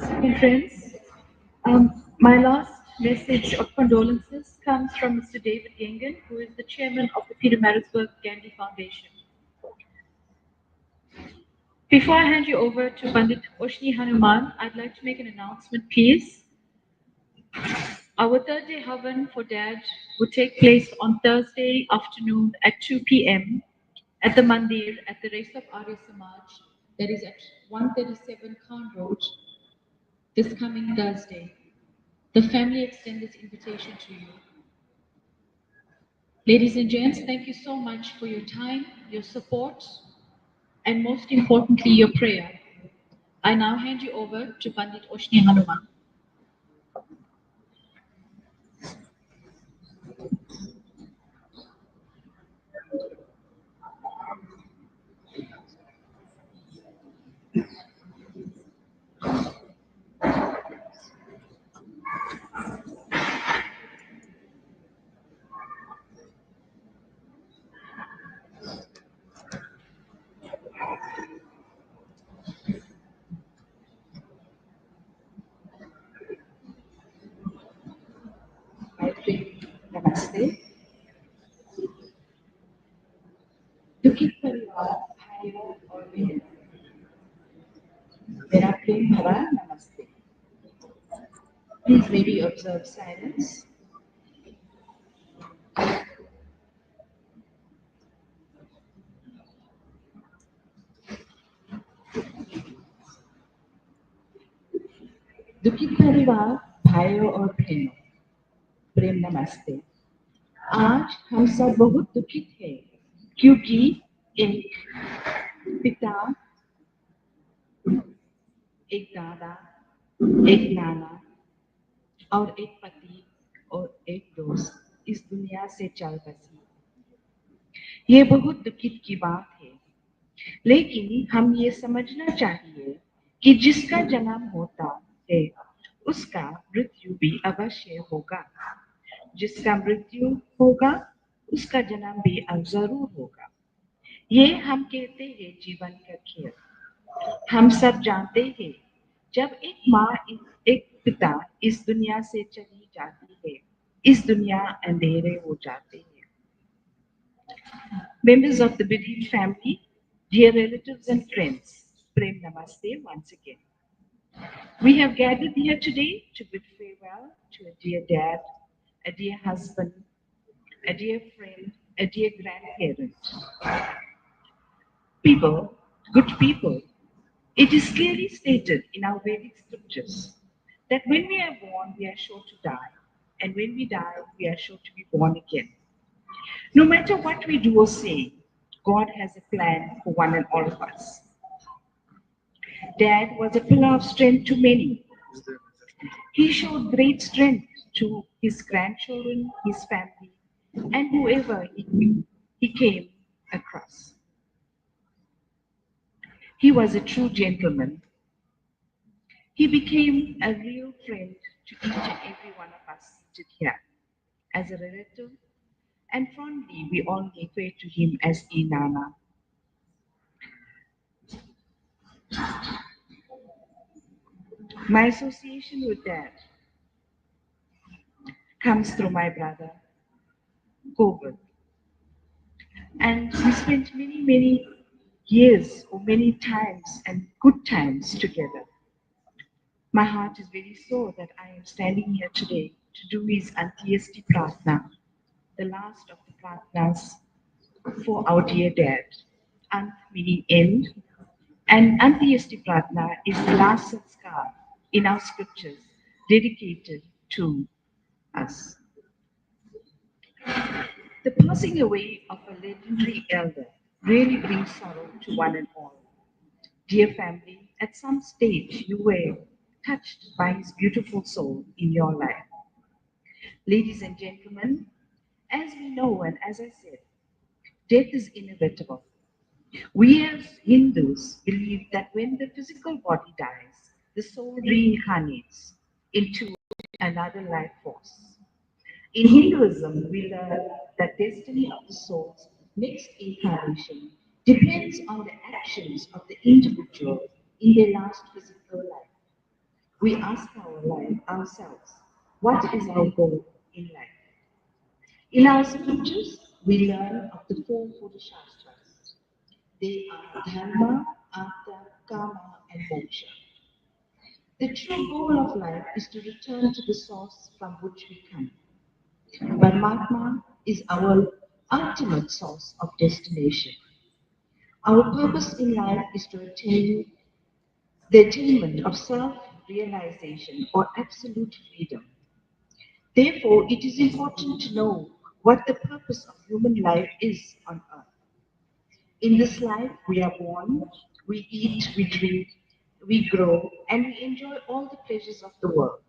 And friends, my last message of condolences comes from Mr. David Gengen, who is the chairman of the Peter Marisburg Gandhi Foundation. Before I hand you over to Pandit Oshni Hanuman, I'd like to make an announcement, please. Our third day Havan for Dad will take place on Thursday afternoon at 2 p.m. at the Mandir at the Race of Arya Samaj, that is at 137 Khan Road, this coming Thursday. The family extends this invitation to you. Ladies and gents, thank you so much for your time, your support, and most importantly, your prayer. I now hand you over to Pandit Oshni Hanuman. नमस्ते दुखित परिवार भाइयों और बहनों मेरा प्रेम भरा नमस्ते Please maybe observe silence. दुखित परिवार भाइयों और बहनों प्रेम नमस्ते आज हम सब बहुत दुखित हैं क्योंकि एक पिता एक दादा एक नाना और एक पति और एक दोस्त इस दुनिया से चल बसी ये बहुत दुखित की बात है लेकिन हम ये समझना चाहिए कि जिसका जन्म होता है उसका मृत्यु भी अवश्य होगा जिसका मृत्यु होगा उसका जन्म भी जरूर होगा ये हम कहते हैं जीवन का खेल हम सब जानते हैं जब एक माँ एक पिता इस दुनिया से चली जाती है इस दुनिया अंधेरे हो जाते हैं Members of the bereaved family, dear relatives and friends, Prem Namaste once again. We have gathered here today to bid farewell to a dear dad, a dear husband, a dear friend, a dear grandparent. People, good people, it is clearly stated in our Vedic scriptures that when we are born, we are sure to die, and when we die, we are sure to be born again. No matter what we do or say, God has a plan for one and all of us. Dad was a pillar of strength to many. He showed great strength to his grandchildren, his family, and whoever he came across. He was a true gentleman. He became a real friend to each and every one of us seated here. As a relative, and fondly we all refer to him as Inana. My association with Dad comes through my brother, Koovarjee. And we spent many years or many times and good times together. My heart is very sore that I am standing here today to do his Antyesti Pratna, the last of the Pratnas for our dear dad. Ant meaning end, and Antyesti Pratna is the last sanskar in our scriptures dedicated to us. The passing away of a legendary elder really brings sorrow to one and all. Dear family, at some stage you were touched by his beautiful soul in your life. Ladies and gentlemen, as we know and as I said, death is inevitable. We as Hindus believe that when the physical body dies, the soul reincarnates into another life force. In Hinduism, we learn that destiny of the soul's next incarnation depends on the actions of the individual in their last physical life. We ask ourselves, what is our goal in life? In our scriptures, we learn of the four Purusharthas. They are Dharma, Artha, Kama, and Moksha. The true goal of life is to return to the source from which we come. Paramatma is our ultimate source of destination. Our purpose in life is to attain the attainment of self-realization or absolute freedom. Therefore, it is important to know what the purpose of human life is on earth. In this life, we are born, we eat, we drink, we grow, and we enjoy all the pleasures of the world.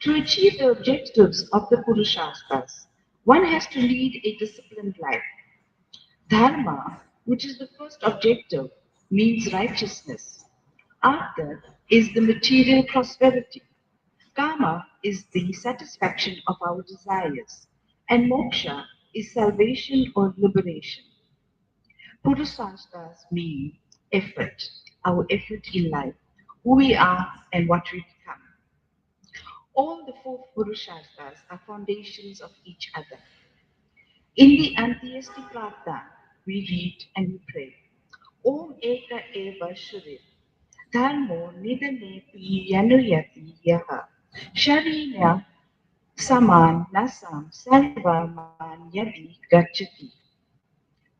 To achieve the objectives of the Purusharthas, one has to lead a disciplined life. Dharma, which is the first objective, means righteousness. Artha is the material prosperity. Kama is the satisfaction of our desires. And moksha is salvation or liberation. Purusharthas mean effort, our effort in life, who we are and what we become. All the four Purusharthas are foundations of each other. In the Antyesti Prarthana, we read and we pray, Om Eka Eva Shurir, Dharmo Nidanepi Yanuyati Yaha, Sharina Saman Nasam Sarvaman Yadi Gachati.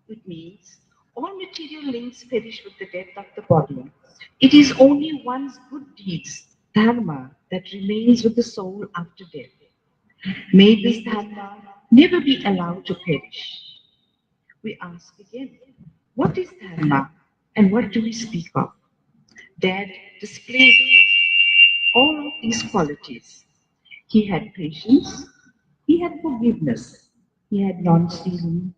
It means all material links perish with the death of the body. It is only one's good deeds, dharma, that remains with the soul after death. May this dharma never be allowed to perish. We ask again, what is dharma and what do we speak of? Dad displayed all of these qualities. He had patience, he had forgiveness, he had non-stealing,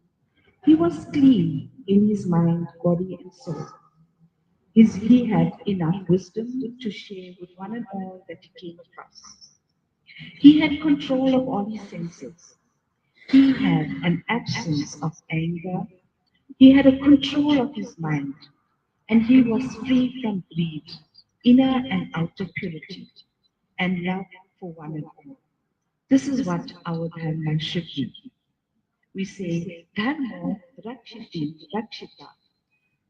he was clean in his mind, body, and soul. He had enough wisdom to share with one and all that he came across. He had control of all his senses. He had an absence of anger. He had a control of his mind. And he was free from greed, inner and outer purity, and love for one and all. This is what our dharma should be. We say, Dharma Rakshiti Rakshita.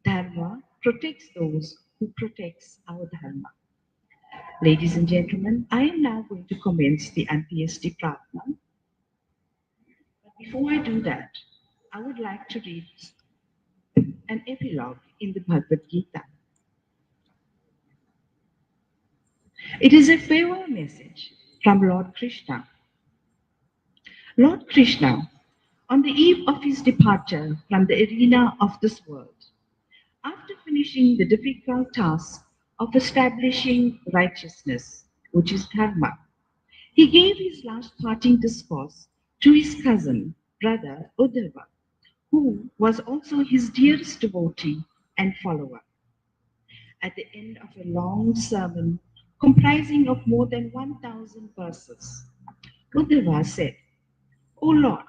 Dharma protects those who protects our dharma. Ladies and gentlemen, I am now going to commence the Antyesti Prarthana. But before I do that, I would like to read an epilogue in the Bhagavad Gita. It is a farewell message from Lord Krishna. Lord Krishna, on the eve of his departure from the arena of this world, after finishing the difficult task of establishing righteousness, which is dharma, he gave his last parting discourse to his cousin, brother Uddhava, who was also his dearest devotee and follower. At the end of a long sermon comprising of more than 1,000 verses, Uddhava said, O Lord,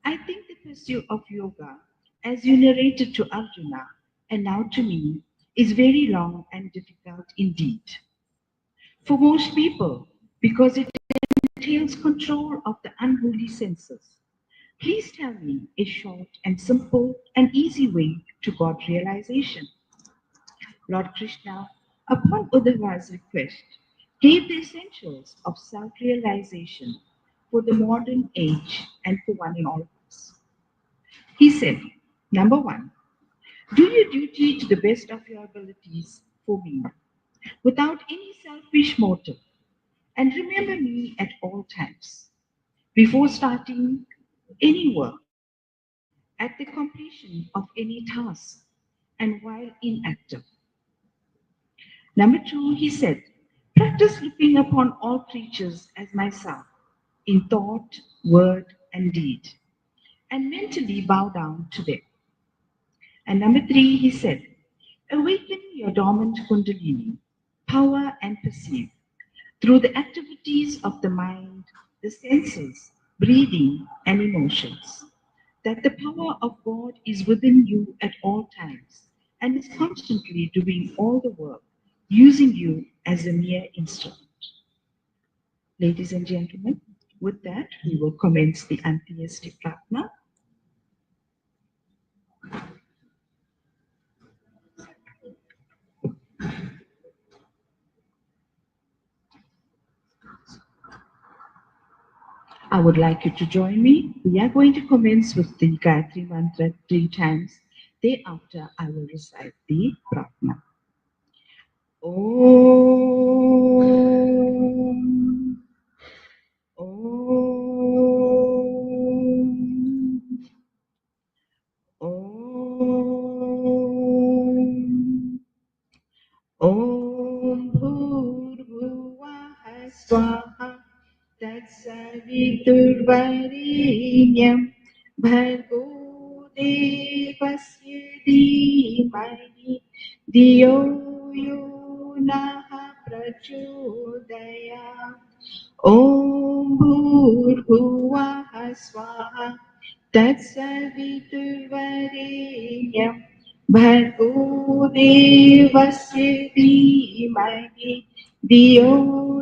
I think the pursuit of yoga, as you narrated to Arjuna and now to me, is very long and difficult indeed. For most people, because it entails control of the unruly senses. Please tell me a short and simple and easy way to God realization. Lord Krishna, upon Uddhava's request, gave the essentials of self-realization for the modern age and for one and all of us. He said, number one, do your duty to the best of your abilities for me, without any selfish motive, and remember me at all times, before starting any work, at the completion of any task, and while inactive. Number 2, he said, practice looking upon all creatures as myself, in thought, word, and deed, and mentally bow down to them. And number 3, he said, awaken your dormant kundalini, power and perceive, through the activities of the mind, the senses, breathing, and emotions, that the power of God is within you at all times and is constantly doing all the work, using you as a mere instrument. Ladies and gentlemen, with that, we will commence the antheistic pratna. I would like you to join me. We are going to commence with the Gayatri Mantra 3 times. Thereafter, I will recite the pratna. Om. Om. Om. Om Bhurbhuvah Swaha Tatsaviturvarenyam Bhargo Devasya Dhimahi Dhiyo Yo Naha Prachodayat. Om Bhurbhuvah Swaha Tatsaviturvarenyam Bhargo Devasya Dhimahi Dhiyo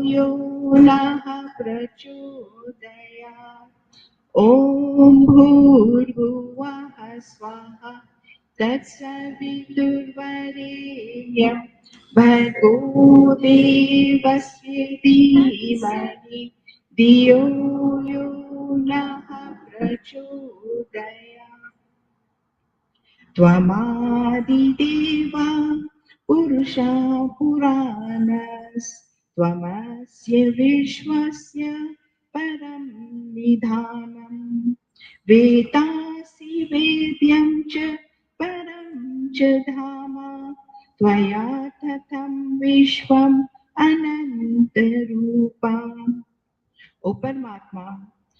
Yo Naha Prachodayat. Om Bhurbhuvah Swaha Tatsaviturvarenyam Bhargo Devasya Dhimahi Dhiyo Yo Naha Prachodayat. Tvamadideva Purusha Puranas Tvamasya Vishwasya Param Nidhanam Vedasi Vedyam Cha Param Cha Dhama Tvaya Tatham Vishwam Anantarupam. O Paramatma,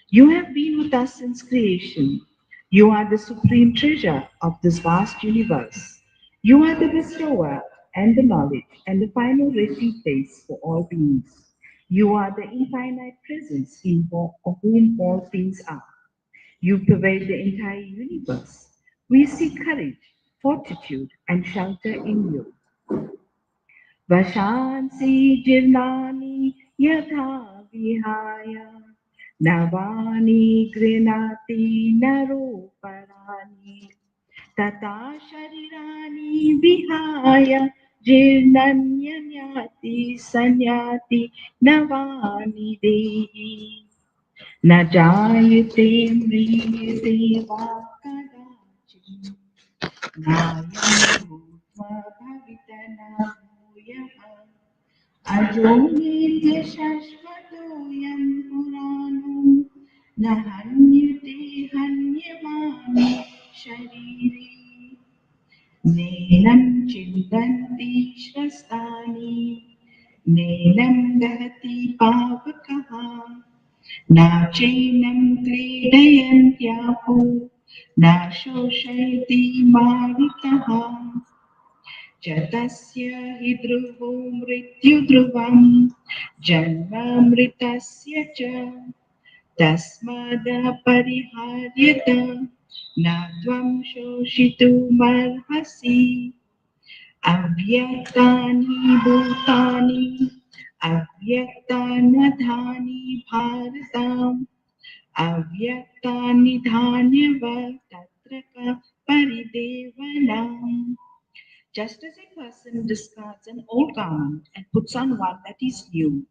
you have been with us since creation. You are the supreme treasure of this vast universe. You are the bestower and the knowledge and the final resting place for all beings. You are the infinite presence in whom all things are. You pervade the entire universe. We seek courage, fortitude, and shelter in you. Vashansi jirnani yatha vihaya navani grinati naroparani tata sharirani vihaya jirnanyanyati sanyati navani dehi na jayate mriyate va kadachit nayam bhutva bhavitana bhuyaha ajo nitya shashvatoyam purano nahanyate hanyamani sharire nenam chindanti shvastani nenam dahati pavakaha na chainam kledayantyapo na shoshayati maritaha Jatasya hi dhruvo mrityu dhruvam janmamritasya cha tasmada pariharyata nadvam shoshitum Avyaktani bhutani avyaktanadhani bharatam avyaktani dhanyava tatraka paridevanam. Just as a person discards an old garment and puts on one that is new,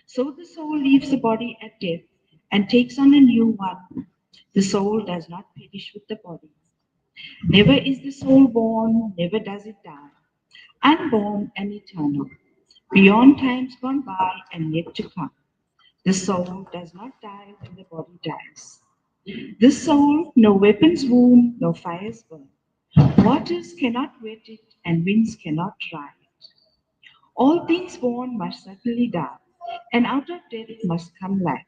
so the soul leaves the body at death and takes on a new one. The soul does not perish with the body. Never is the soul born, never does it die. Unborn and eternal, beyond times gone by and yet to come. The soul does not die when the body dies. The soul, no weapons wound, no fires burn. Waters cannot wet it, and winds cannot dry it. All things born must certainly die, and out of death must come life.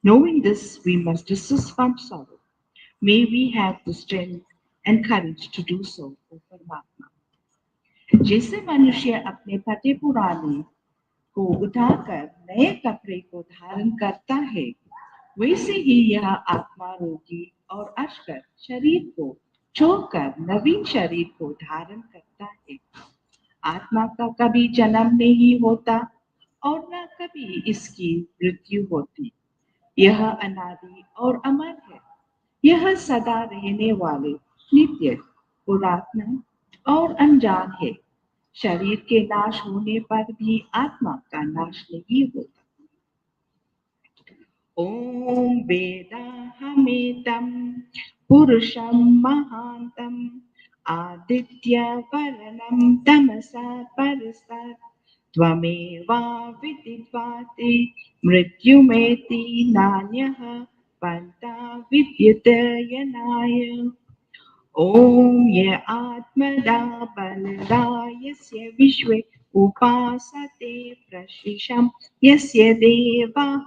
Knowing this, we must desist from sorrow. May we have the strength and courage to do so, O Paramatma. जैसे मनुष्य अपने फटे पुराने को उठाकर नए कपड़े को धारण करता है, वैसे ही यह आत्मा रोगी और अशकर शरीर को छोड़कर नवीन शरीर को धारण करता है। आत्मा का कभी जन्म नहीं होता और न कभी इसकी मृत्यु होती। यह अनादि और अमर है। यह सदा रहने वाले, नित्य, पुरातन और अनजान है। शरीर के नाश होने पर भी आत्मा का नाश नहीं होता। ओम वेदाहमेतं पुरुषं महान्तं आदित्य वर्णं तमसा परस्तात् त्वमेवा विदित्वाति मृत्युमेति नान्यः पन्था विद्युतयनाय। ओम ये आत्मदा बलदा यस्य विश्वे उपासते प्रशिशं यस्य देवाः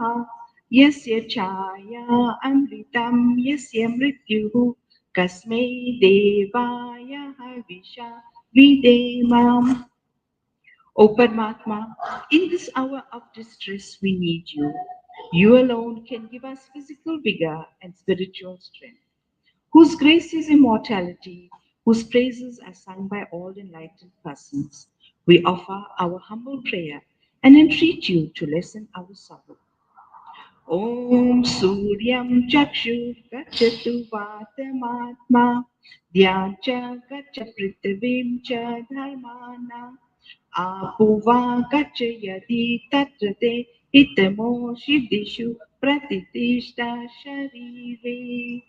यस्य छाया अमृतं यस्य मृत्युः कस्मै देवाय हविषा विधेम। O Paramatma, in this hour of distress we need you. You alone can give us physical vigor and spiritual strength, whose grace is immortality, whose praises are sung by all enlightened persons. We offer our humble prayer and entreat you to lessen our sorrow. Om Suryam Chakshur Gachatu Vatamatma Dhyancha Gacha Prithvim Cha Dharmana Apuva Gacha Yadi Tatrate Itamo Shiddishu Pratitishta Sharire.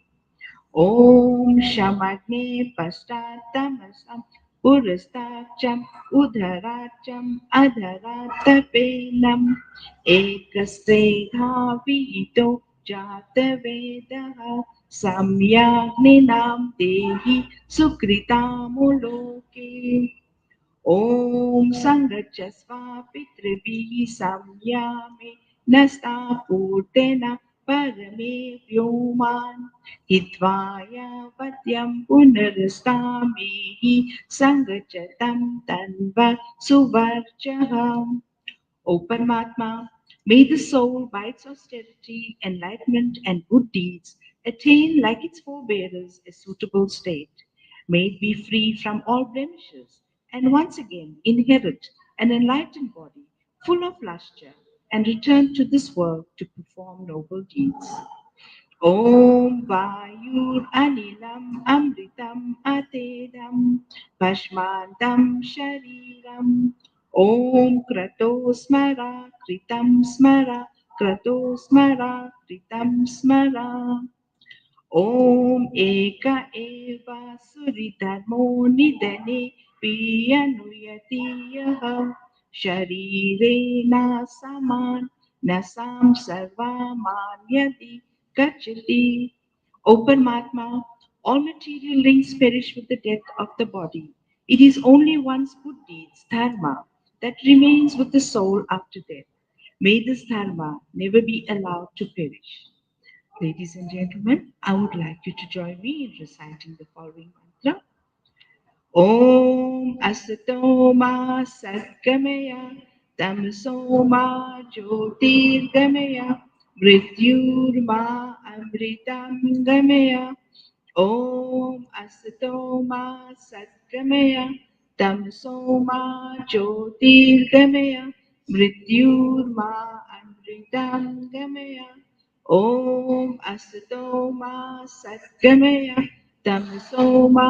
Om Shamagne Pastatamasam Purastacham Udharacham Adharatapenam Ekastredha Vito Jatavedaha Samyagninam Dehi Sukritamoloke. Om Sangachasva Pitrivi Samyame Nasta Purtena Parame Vyoman Hitvaya Vatyam Punarastamehi Sangachatam Tanva Suvarchaham. O Paramatma, may the soul by its austerity, enlightenment, and good deeds attain, like its forebearers, a suitable state. May it be free from all blemishes, and once again inherit an enlightened body full of lustre, and return to this world to perform noble deeds. Om Vayur Anilam Amritam Atedam Pashmantam Shariram. Om Krato Smara Kritam Smara Krato Smara Kritam Smara. Om Eka Eva Suridharmo Nidane Piyanuyati Yaha Sharirena Saman Nasam Sarva Manyati Gachati. O Paramatma, all material links perish with the death of the body. It is only one's good deeds, dharma, that remains with the soul after death. May this dharma never be allowed to perish. Ladies and gentlemen, I would like you to join me in reciting the following mantra. Om Asatoma Satgamaya Tamasoma Jyotirgamaya Mrityurma Amritam Gamaya. Om Asatoma Satgamaya Tamasoma Jyotirgamaya Mrityurma Amritam Gamaya. Om Asatoma Satgamaya Tamasoma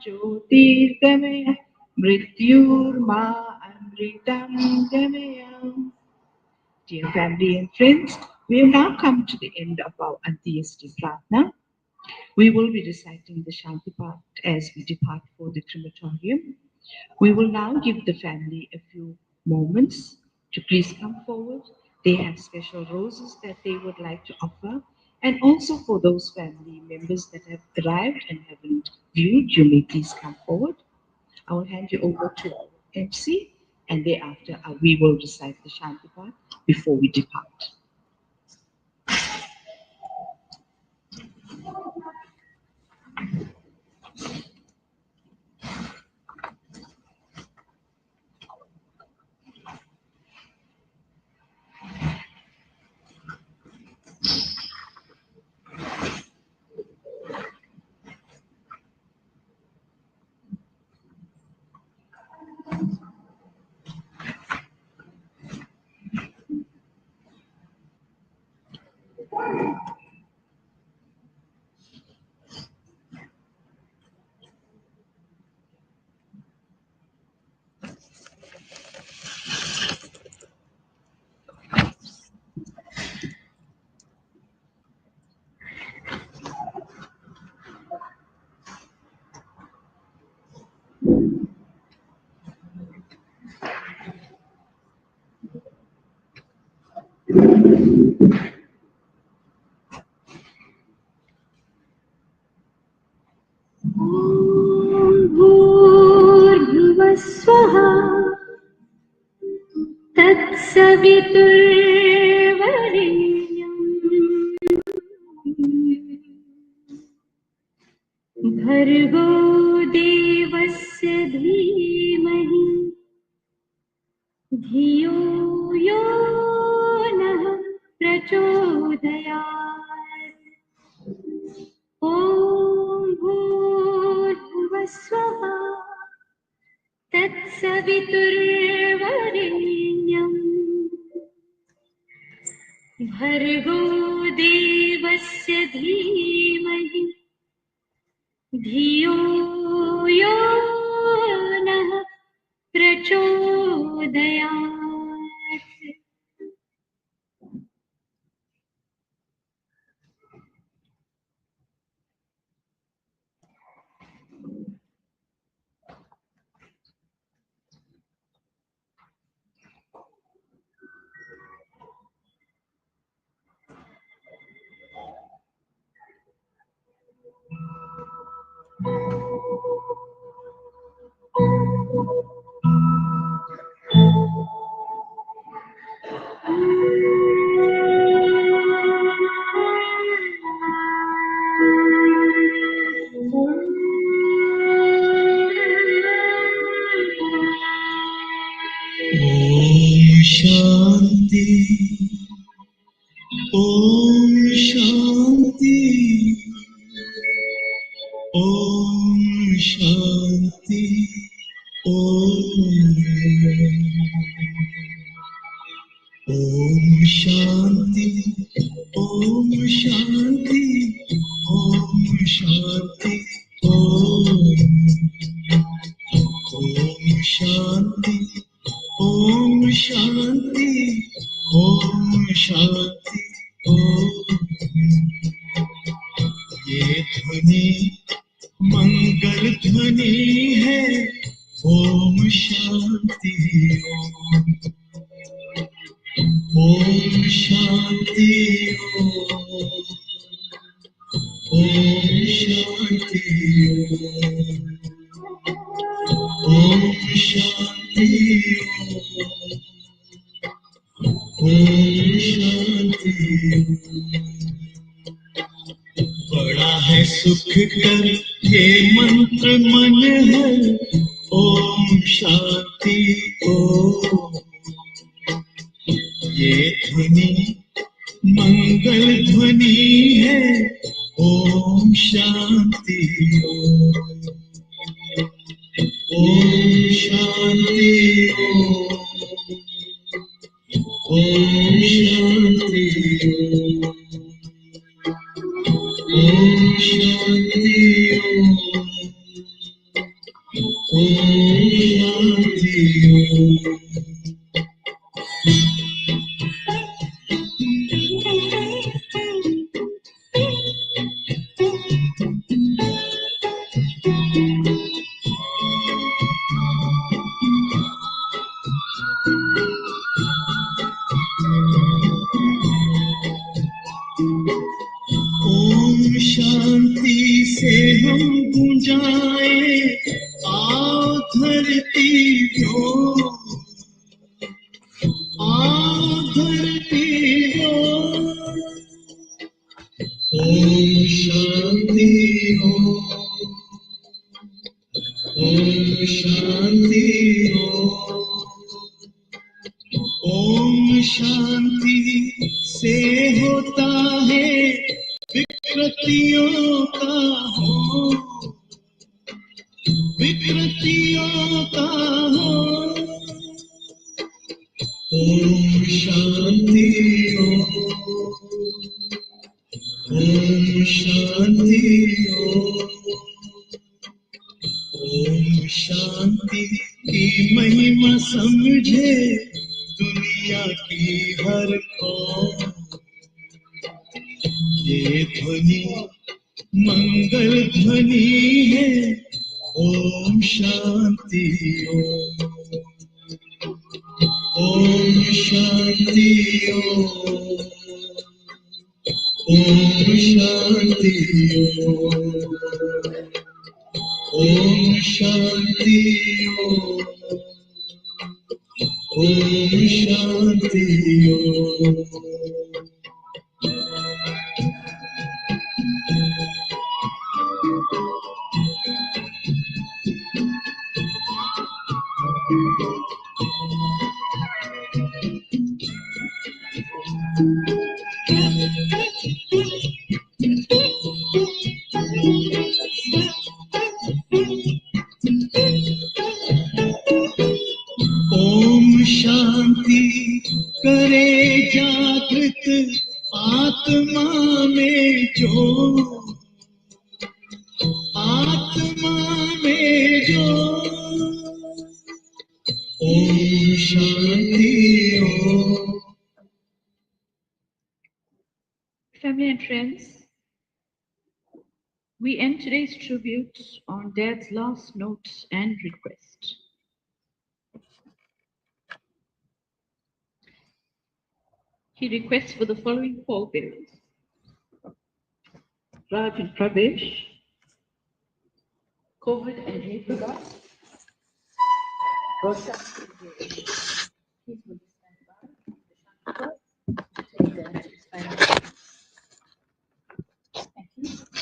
Jyotirgamaya Mrityurma Amritam Gamaya. Dear family and friends, we have now come to the end of our Antyasti Pratna. We will be reciting the Shanti part as we depart for the crematorium. We will now give the family a few moments to please come forward. They have special roses that they would like to offer. And also for those family members that have arrived and haven't viewed, you may please come forward. I will hand you over to our MC and thereafter we will recite the Shanti part before we depart. भूर्भुवस्वः तत्सवितुर्वरेण्यम् भर्गो देवस्य धीमहि धियो यो नः प्रचोदयात् ॐ भूर्भुवस्वः तत्सवितुर्वरेण्यम् भर्गो देवस्य धीमहि धियो यो नः प्रचोदयात् शांति ओम शांति ओम शांति ओम शांति ओम शांति ओम शांति ओम शांति ओम शांति ओम शांति ओम ये ध्वनि मंगल ध्वनि है ओम शांति ओम शांति ओम शांति ओम शांति ओम शांति बड़ा है सुख कर ये मंत्र मन है ओम शांति ओम ये ध्वनि मंगल ध्वनि है ओम शांति ओम शांति ओम शांति ओम शांति ओम शांति से हम गुंजाए आओ धरती को शांति ओम शांति से होता है विकृतियों का हो विकृतियों का हो ओम शांति ओम शांति ओम शांति की महिमा समझे दुनिया की हर कौम ये ध्वनि मंगल ध्वनि है ओम शांति ओम शांति ओम शांति ओम शांति ओम शांति ओम शांति करे जागृत आत्मा में जो आत्मा में जो Om Shanti Om Family and friends, we end today's tribute on Dad's last notes and request. He requests for the following pallbearers: Raj and Pravesh, Covid and Hekudas, Roshan and Jay. Please will you stand by the Shantaka to take the final. Thank you.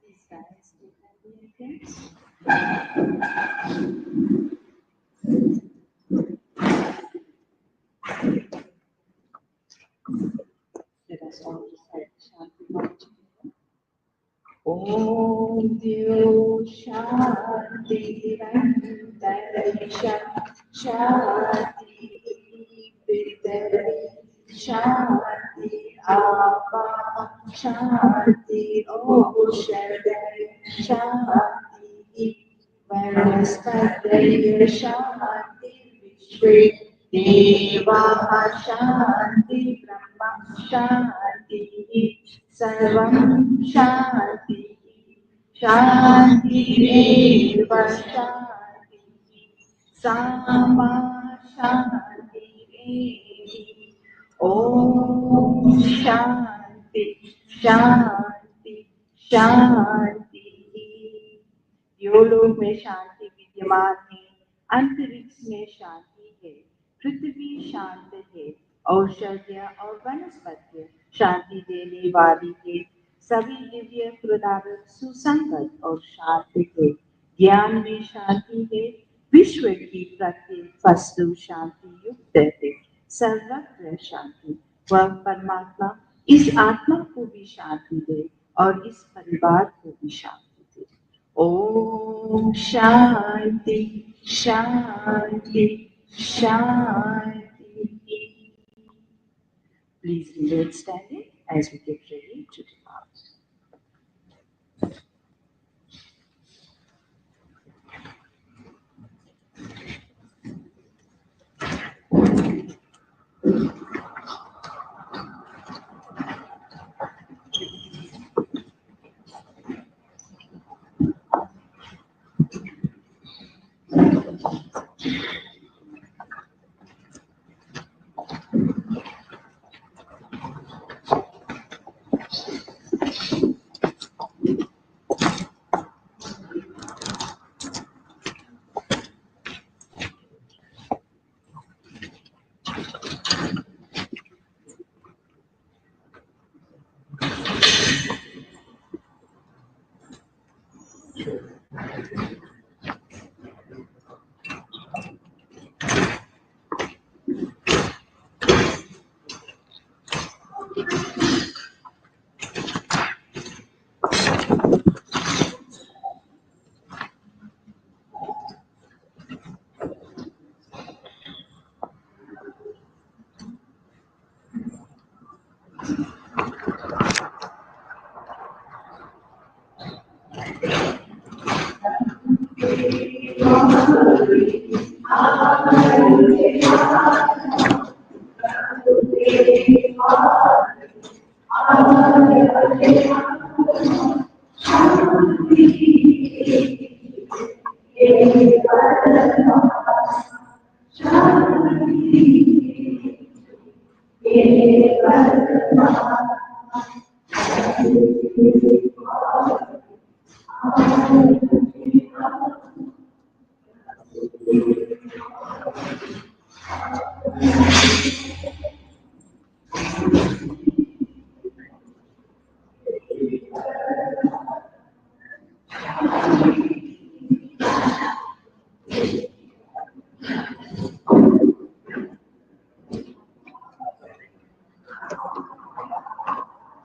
These guys, do you have anything? Let us all recite Shanti Mantra. Om Dio Shanti Rantarisha Shanti Vidari Shanti Apa Shanti Oshadari Shanti Vanaspataya Shanti Vishwe Deva Shanti Brahma Shanti Sarvam Shanti Shanti Eva Shanti Sama Shanti Om Shanti Shanti Shanti यो लोग में शांति विद्यमान है अंतरिक्ष में शांति है पृथ्वी शांत है औषधीय और वनस्पति शांति देने वाली है सभी दिव्य पदार्थ सुसंगत और शांत है ज्ञान में शांति है विश्व की प्रत्येक वस्तु शांति युक्त है सर्वत्र शांति वह परमात्मा इस आत्मा को भी शांति दे और इस परिवार को भी शांति दे ओम शांति शांति शांति Please remain standing as we get ready to depart.